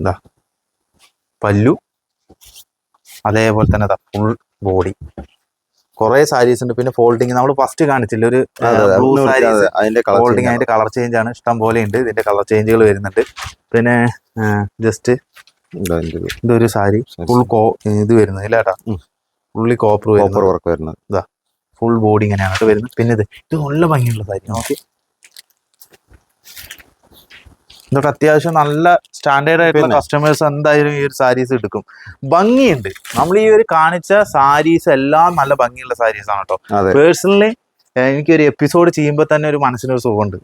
ഇതാ പല്ലു, അതേപോലെ തന്നെ ഇതാ ഫുൾ ബോഡി, കുറെ സാരീസ് ഉണ്ട്. പിന്നെ ഫോൾഡിങ് നമ്മൾ ഫസ്റ്റ് കാണിച്ചില്ല, ഒരു ബ്ലൂ സാരീസ് ഫോൾഡിങ്, അതിന്റെ കളർ ചേഞ്ച് ആണ്, ഇഷ്ടം പോലെ ഉണ്ട്. ഇതിന്റെ കളർ ചേഞ്ചുകൾ വരുന്നുണ്ട്. പിന്നെ ജസ്റ്റ് ഇതൊരു സാരി ഫുൾ ഇത് വരുന്നത് ഇല്ലാട്ടാ, ഫുള്ളി കോപ്പർ വർക്ക് വരുന്നത്. ഇതാ ഫുൾ ബോഡി ഇങ്ങനെയാണ് വരുന്നത്. പിന്നെ ഇത് നല്ല ഭംഗിയുള്ള സാരി. നോക്കി, ഇതൊക്കെ അത്യാവശ്യം നല്ല സ്റ്റാൻഡേർഡ് ആയിട്ടുള്ള കസ്റ്റമേഴ്സ് എന്തായാലും ഈ ഒരു സാരീസ് എടുക്കും. ഭംഗിയുണ്ട്. നമ്മൾ ഈ ഒരു കാണിച്ച സാരീസ് എല്ലാം നല്ല ഭംഗിയുള്ള സാരീസ് ആണ് കേട്ടോ. പേഴ്സണലി എനിക്കൊരു എപ്പിസോഡ് ചെയ്യുമ്പോൾ തന്നെ ഒരു മനസ്സിനൊരു സുഖമുണ്ട്.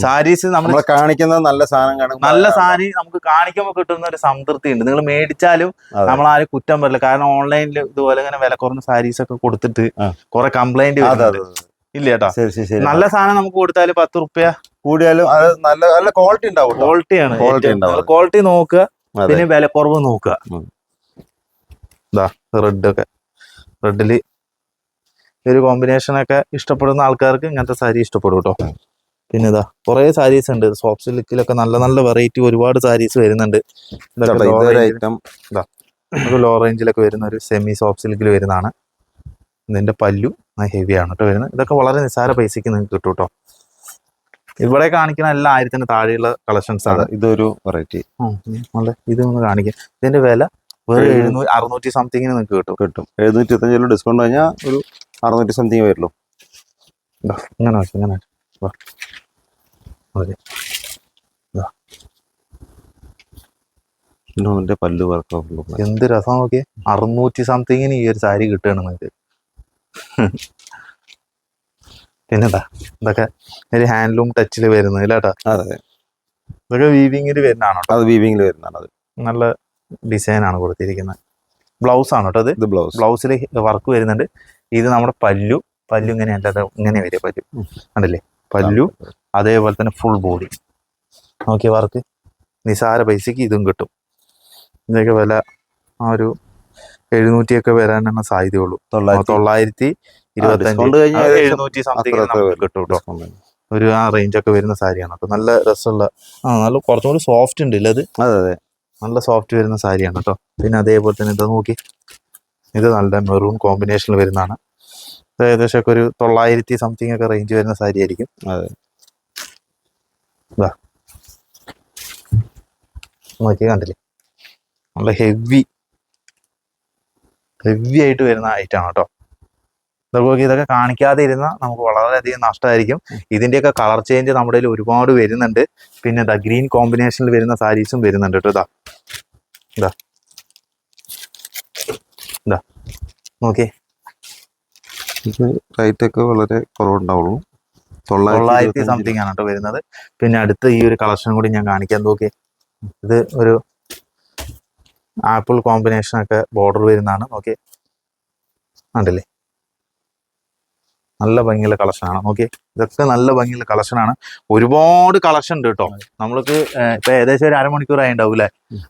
സാരീസ് നമ്മൾ കാണിക്കുന്നത് നല്ല സാധനം, നല്ല സാരി നമുക്ക് കാണിക്കുമ്പോൾ കിട്ടുന്ന ഒരു സംതൃപ്തി ഉണ്ട്. നിങ്ങൾ മേടിച്ചാലും നമ്മൾ ആരും കുറ്റം പറയില്ല. കാരണം ഓൺലൈനിൽ ഇതുപോലെ ഇങ്ങനെ വില കുറഞ്ഞ സാരീസ് ഒക്കെ കൊടുത്തിട്ട് കുറെ കംപ്ലൈന്റ് ഇല്ല കേട്ടോ. നല്ല സാധനം നമുക്ക് കൊടുത്താലും 10 റുപ്യ കൂടിയാലും അത് നല്ല നല്ല ക്വാളിറ്റി ഉണ്ടാവും. ക്വാളിറ്റിയാണ്, ക്വാളിറ്റി നോക്കുക, പിന്നെ വില കുറവ് നോക്കുക. റെഡില് ഒരു കോമ്പിനേഷൻ ഒക്കെ ഇഷ്ടപ്പെടുന്ന ആൾക്കാർക്ക് ഇങ്ങനത്തെ സാരി ഇഷ്ടപ്പെടും കേട്ടോ. പിന്നെ ഇതാ കുറെ സാരീസ് ഉണ്ട്. സോഫ്റ്റ് സിൽക്കിലൊക്കെ നല്ല നല്ല വെറൈറ്റി ഒരുപാട് സാരീസ് വരുന്നുണ്ട്. ലോ റേഞ്ചിലൊക്കെ വരുന്ന ഒരു സെമി സോഫ്റ്റ് സിൽക്കിൽ വരുന്നതാണ്. ഇതിന്റെ പല്ലു ഹെവിയാണ് കേട്ടോ വരുന്നത്. ഇതൊക്കെ വളരെ നിസ്സാര പൈസക്ക് നിങ്ങൾക്ക് കിട്ടും കേട്ടോ. ഇവിടെ കാണിക്കുന്ന എല്ലാ 1000-ന് താഴെയുള്ള കളക്ഷൻസ് ആണ്. ഇതൊരു വെറൈറ്റി ഇതൊന്ന് കാണിക്കാം. ഇതിന്റെ വില വേറെ 600 സംതിങ്ങിന് നിങ്ങൾക്ക് കിട്ടും. 725 ഡിസ്കൗണ്ട് കഴിഞ്ഞാൽ ഒരു 600 സംതിങ് വരുള്ളൂ. ഇങ്ങനെ പല്ലു വർക്ക് എന്ത് രസം നോക്കിയേ. 600 സംതിങ്ങിന് ഈ ഒരു സാരി കിട്ടുകയാണ് നിങ്ങൾക്ക്. പിന്നെന്താ, ഇതൊക്കെ ഒരു ഹാൻഡ്ലൂം ടച്ചിൽ വരുന്നത് ഇല്ലാട്ടാ. ഇതൊക്കെ വീവിങ്ങിൽ വരുന്നതാണ് കേട്ടോ. അത് വീവിങ്ങിൽ വരുന്നതാണ്. നല്ല ഡിസൈൻ ആണ് കൊടുത്തിരിക്കുന്നത്. ബ്ലൗസ് ആണ് കേട്ടോ. ഇത് ബ്ലൗസിൽ വർക്ക് വരുന്നുണ്ട്. ഇത് നമ്മുടെ പല്ലു ഇങ്ങനെ അല്ലാതെ ഇങ്ങനെ വരിക പല്ലു കണ്ടില്ലേ, പല്ലു അതേപോലെ തന്നെ ഫുൾ ബോഡി. നോക്കിയ വർക്ക് നിസാര പൈസക്ക് ഇതും കിട്ടും. ഇതൊക്കെ വില ആ ഒരു 700 ഒക്കെ വരാനാണ് സാധ്യതയുള്ളൂ. 925 700 സംതിങ് കിട്ടും കേട്ടോ. ഒരു ആ റേഞ്ച് ഒക്കെ വരുന്ന സാരിയാണ് കേട്ടോ. നല്ല രസമുള്ള നല്ല കുറച്ചും കൂടി സോഫ്റ്റ് ഉണ്ട് ഇല്ല. അതെ, നല്ല സോഫ്റ്റ് വരുന്ന സാരിയാണ് കേട്ടോ. പിന്നെ അതേപോലെ തന്നെ ഇത് നോക്കി, ഇത് നല്ല മെറൂൺ കോമ്പിനേഷനിൽ വരുന്നതാണ്. ഏകദേശം ഒക്കെ ഒരു 900 സംതിങ് ഒക്കെ റേഞ്ച് വരുന്ന സാരി ആയിരിക്കും. നോക്കി കണ്ടില്ലേ, നല്ല ഹെവി ഹെവി ആയിട്ട് വരുന്ന ഐറ്റമാണ് കേട്ടോ. ഇതൊക്കെ കാണിക്കാതെ ഇരുന്ന നമുക്ക് വളരെയധികം നഷ്ടമായിരിക്കും. ഇതിന്റെയൊക്കെ കളർ ചേഞ്ച് നമ്മുടെ കയ്യിൽ ഒരുപാട് വരുന്നുണ്ട്. പിന്നെ ഇതാ ഗ്രീൻ കോമ്പിനേഷനിൽ വരുന്ന സാരീസും വരുന്നുണ്ട് കേട്ടോ. ഇതാ ഇതാ ഇതാ നോക്കിയേ, ഇത് റേറ്റ് ഒക്കെ വളരെ കുറവുണ്ടാവുള്ളൂ. 900 സംതിങ് ആണ് കേട്ടോ വരുന്നത്. പിന്നെ അടുത്ത് ഈ ഒരു കളക്ഷൻ കൂടി ഞാൻ കാണിക്കാൻ നോക്കിയേ. ഇത് ഒരു ആപ്പിൾ കോമ്പിനേഷൻ ഒക്കെ ബോർഡർ വരുന്നതാണ്. നോക്കിയേ, കണ്ടില്ലേ, നല്ല ഭംഗിയുള്ള കളക്ഷനാണ്. നോക്കിയേ, ഇതൊക്കെ നല്ല ഭംഗിയുള്ള കളക്ഷനാണ്. ഒരുപാട് കളക്ഷൻ ഉണ്ട് കേട്ടോ. നമ്മൾക്ക് ഇപ്പൊ ഏകദേശം ഒരു അരമണിക്കൂറായി ഉണ്ടാവും അല്ലേ.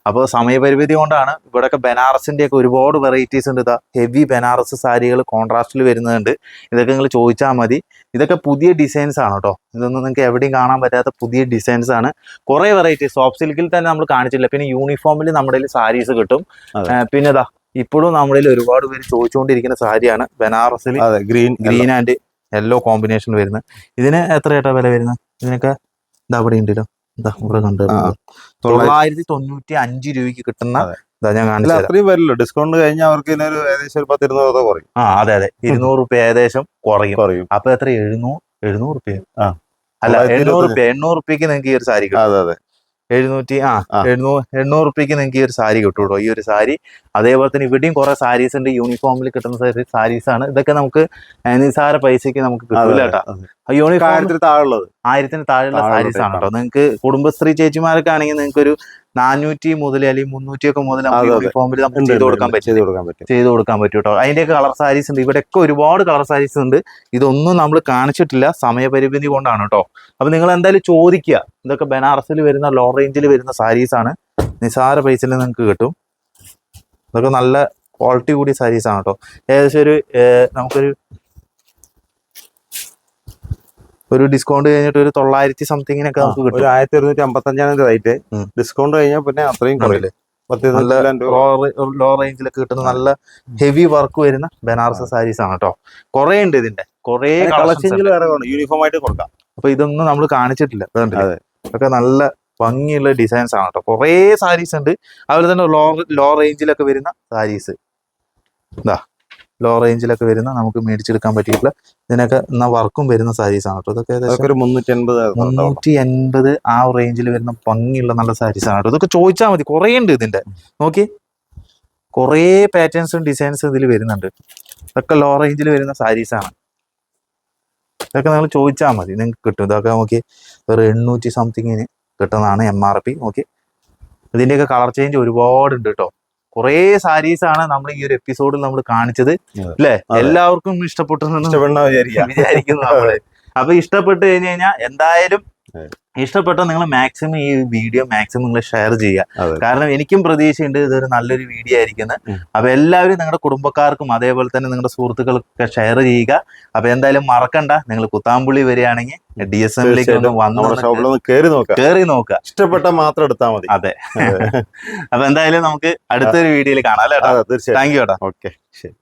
അപ്പോൾ സമയപരിമിതി കൊണ്ടാണ്. ഇവിടെയൊക്കെ ബനാറസിന്റെ ഒക്കെ ഒരുപാട് വെറൈറ്റീസ് ഉണ്ട്. ഇതാ ഹെവി ബനാറസ് സാരികൾ കോൺട്രാസ്റ്റിൽ വരുന്നുണ്ട്. ഇതൊക്കെ നിങ്ങൾ ചോദിച്ചാൽ മതി. ഇതൊക്കെ പുതിയ ഡിസൈൻസ് ആണ് കേട്ടോ. ഇതൊന്നും നിങ്ങൾക്ക് എവിടെയും കാണാൻ പറ്റാത്ത പുതിയ ഡിസൈൻസ് ആണ്. കുറെ വെറൈറ്റീസ് സോഫ്റ്റ് സിൽക്കിൽ തന്നെ നമ്മൾ കാണിച്ചില്ല. പിന്നെ യൂണിഫോമിൽ നമ്മുടെ കയ്യിൽ സാരീസ് കിട്ടും. പിന്നെ ഇതാ ഇപ്പോഴും നമ്മുടെ കയ്യിൽ ഒരുപാട് പേര് ചോദിച്ചുകൊണ്ടിരിക്കുന്ന സാരിയാണ് ബനാറസിൽ ഗ്രീൻ ആൻഡ് യെല്ലോ കോമ്പിനേഷൻ വരുന്നത്. ഇതിന് എത്രയായിട്ടാ വില വരുന്നത്? ഇതിനൊക്കെ ഇതാ അവിടെ ഉണ്ടല്ലോ, ഇതാ ഇവിടെ കണ്ടു 995 രൂപയ്ക്ക് കിട്ടുന്ന ഇതാ ഞാൻ കാണിച്ചത്. അത്രയും വരില്ല, ഡിസ്കൗണ്ട് കഴിഞ്ഞാൽ അവർക്ക് ഏകദേശം ഒരു 10-20 കുറയും. അതെ 200 രൂപ ഏകദേശം കുറയും. അപ്പൊ എത്ര 700 രൂപ അല്ല 800 രൂപയ്ക്ക് നിങ്ങൾക്ക് ഈ ഒരു സാരി കിട്ടും. അതെ 800 രൂപയ്ക്ക് നിങ്ങൾക്ക് ഈ ഒരു സാരി കിട്ടും കേട്ടോ. ഈ ഒരു സാരി അതേപോലെ തന്നെ ഇവിടെയും കുറെ സാരീസ് ഉണ്ട്. യൂണിഫോമിൽ കിട്ടുന്ന സാരീസ് ആണ്. ഇതൊക്കെ നമുക്ക് നിസാര പൈസക്ക് നമുക്ക് കിട്ടില്ല കേട്ടോ. യൂണിഫോം 1000 താഴെയുള്ള സാരീസ് ആണ് കേട്ടോ. നിങ്ങൾക്ക് കുടുംബശ്രീ ചേച്ചിമാരൊക്കെ ആണെങ്കിൽ നിങ്ങൾക്ക് ഒരു 400 മുതൽ അല്ലെങ്കിൽ 300 ഒക്കെ മുതൽ യൂണിഫോമിൽ നമുക്ക് ചെയ്ത് കൊടുക്കാൻ പറ്റും കേട്ടോ. അതിന്റെയൊക്കെ കളർ സാരീസ് ഉണ്ട്. ഇവിടെയൊക്കെ ഒരുപാട് കളർ സാരീസ് ഉണ്ട്. ഇതൊന്നും നമ്മൾ കാണിച്ചിട്ടില്ല, സമയപരിമിതി കൊണ്ടാണ് കേട്ടോ. അപ്പൊ നിങ്ങൾ എന്തായാലും ചോദിക്കുക. ഇതൊക്കെ ബനാറസിൽ വരുന്ന ലോ റേഞ്ചിൽ വരുന്ന സാരീസ് ആണ്. നിസാര പൈസയിൽ നിങ്ങൾക്ക് കിട്ടും. ഇതൊക്കെ നല്ല ക്വാളിറ്റി കൂടിയ സാരീസ് ആണ് കേട്ടോ. ഏകദേശം നമുക്കൊരു ഡിസ്കൗണ്ട് കഴിഞ്ഞിട്ട് ഒരു 900 സംതിങ്ങിനൊക്കെ നമുക്ക് കിട്ടും. 1255 റേറ്റ്. ഡിസ്കൗണ്ട് കഴിഞ്ഞാൽ പിന്നെ അത്രയും കുറയില്ലേ. ലോ റേഞ്ചിലൊക്കെ കിട്ടുന്ന നല്ല ഹെവി വർക്ക് വരുന്ന ബനാറസ് സാരീസ് ആണ് കേട്ടോ. കുറെ ഉണ്ട് ഇതിന്റെ, കുറെ യൂണിഫോം ആയിട്ട് കൊടുക്കാം. അപ്പൊ ഇതൊന്നും നമ്മൾ കാണിച്ചിട്ടില്ല. ഇതൊക്കെ നല്ല ഭംഗിയുള്ള ഡിസൈൻസ് ആണ് കേട്ടോ. കുറെ സാരീസ് ഉണ്ട്. അതുപോലെ തന്നെ ലോ റേഞ്ചിലൊക്കെ വരുന്ന സാരീസ് ഇതാ ലോ റേഞ്ചിലൊക്കെ വരുന്ന നമുക്ക് മേടിച്ചെടുക്കാൻ പറ്റിയിട്ടുള്ള ഇതിനൊക്കെ വർക്കും വരുന്ന സാരീസ് ആണ് കേട്ടോ. ഇതൊക്കെ 380 ആ റേഞ്ചിൽ വരുന്ന ഭംഗിയുള്ള നല്ല സാരീസ് ആണ് കേട്ടോ. ഇതൊക്കെ ചോദിച്ചാൽ മതി, കുറേ ഉണ്ട് ഇതിന്റെ. നോക്കി, കുറേ പാറ്റേൺസും ഡിസൈൻസും ഇതിൽ വരുന്നുണ്ട്. ഇതൊക്കെ ലോ റേഞ്ചിൽ വരുന്ന സാരീസ് ആണ്. ഇതൊക്കെ നിങ്ങൾ ചോദിച്ചാൽ മതി, നിങ്ങൾക്ക് കിട്ടും. ഇതൊക്കെ നോക്കി ഒരു 800 സംതിങ്ങിന് കിട്ടുന്നതാണ് MRP. നോക്കി, ഇതിന്റെയൊക്കെ കളർ ചേഞ്ച് ഒരുപാടുണ്ട് കേട്ടോ. കുറേ സാരീസ് ആണ് നമ്മൾ ഈ ഒരു എപ്പിസോഡിൽ നമ്മൾ കാണിച്ചത് അല്ലെ. എല്ലാവർക്കും ഇഷ്ടപ്പെട്ടെന്ന് വിചാരിക്കുന്നു നമ്മള്. അപ്പൊ ഇഷ്ടപ്പെട്ട് കഴിഞ്ഞ് കഴിഞ്ഞാൽ എന്തായാലും ഇഷ്ടപ്പെട്ട നിങ്ങൾ മാക്സിമം ഈ വീഡിയോ നിങ്ങൾ ഷെയർ ചെയ്യുക. കാരണം എനിക്കും പ്രതീക്ഷയുണ്ട് ഇതൊരു നല്ലൊരു വീഡിയോ ആയിരിക്കുന്നത്. അപ്പൊ എല്ലാവരും നിങ്ങളുടെ കുടുംബക്കാർക്കും അതേപോലെ തന്നെ നിങ്ങളുടെ സുഹൃത്തുക്കൾക്കൊക്കെ ഷെയർ ചെയ്യുക. അപ്പൊ എന്തായാലും മറക്കണ്ട, നിങ്ങൾ കുത്താമ്പുള്ളി വരികയാണെങ്കിൽ DSMലേക്ക് ഒന്ന് വന്ന് കേറി നോക്കുക. ഇഷ്ടപ്പെട്ട മാത്രം എടുത്താൽ മതി. അതെ. അപ്പൊ എന്തായാലും നമുക്ക് അടുത്തൊരു വീഡിയോയിൽ കാണാം അല്ലേ. താങ്ക് യു കേട്ടോ. ഓക്കെ, ശരി.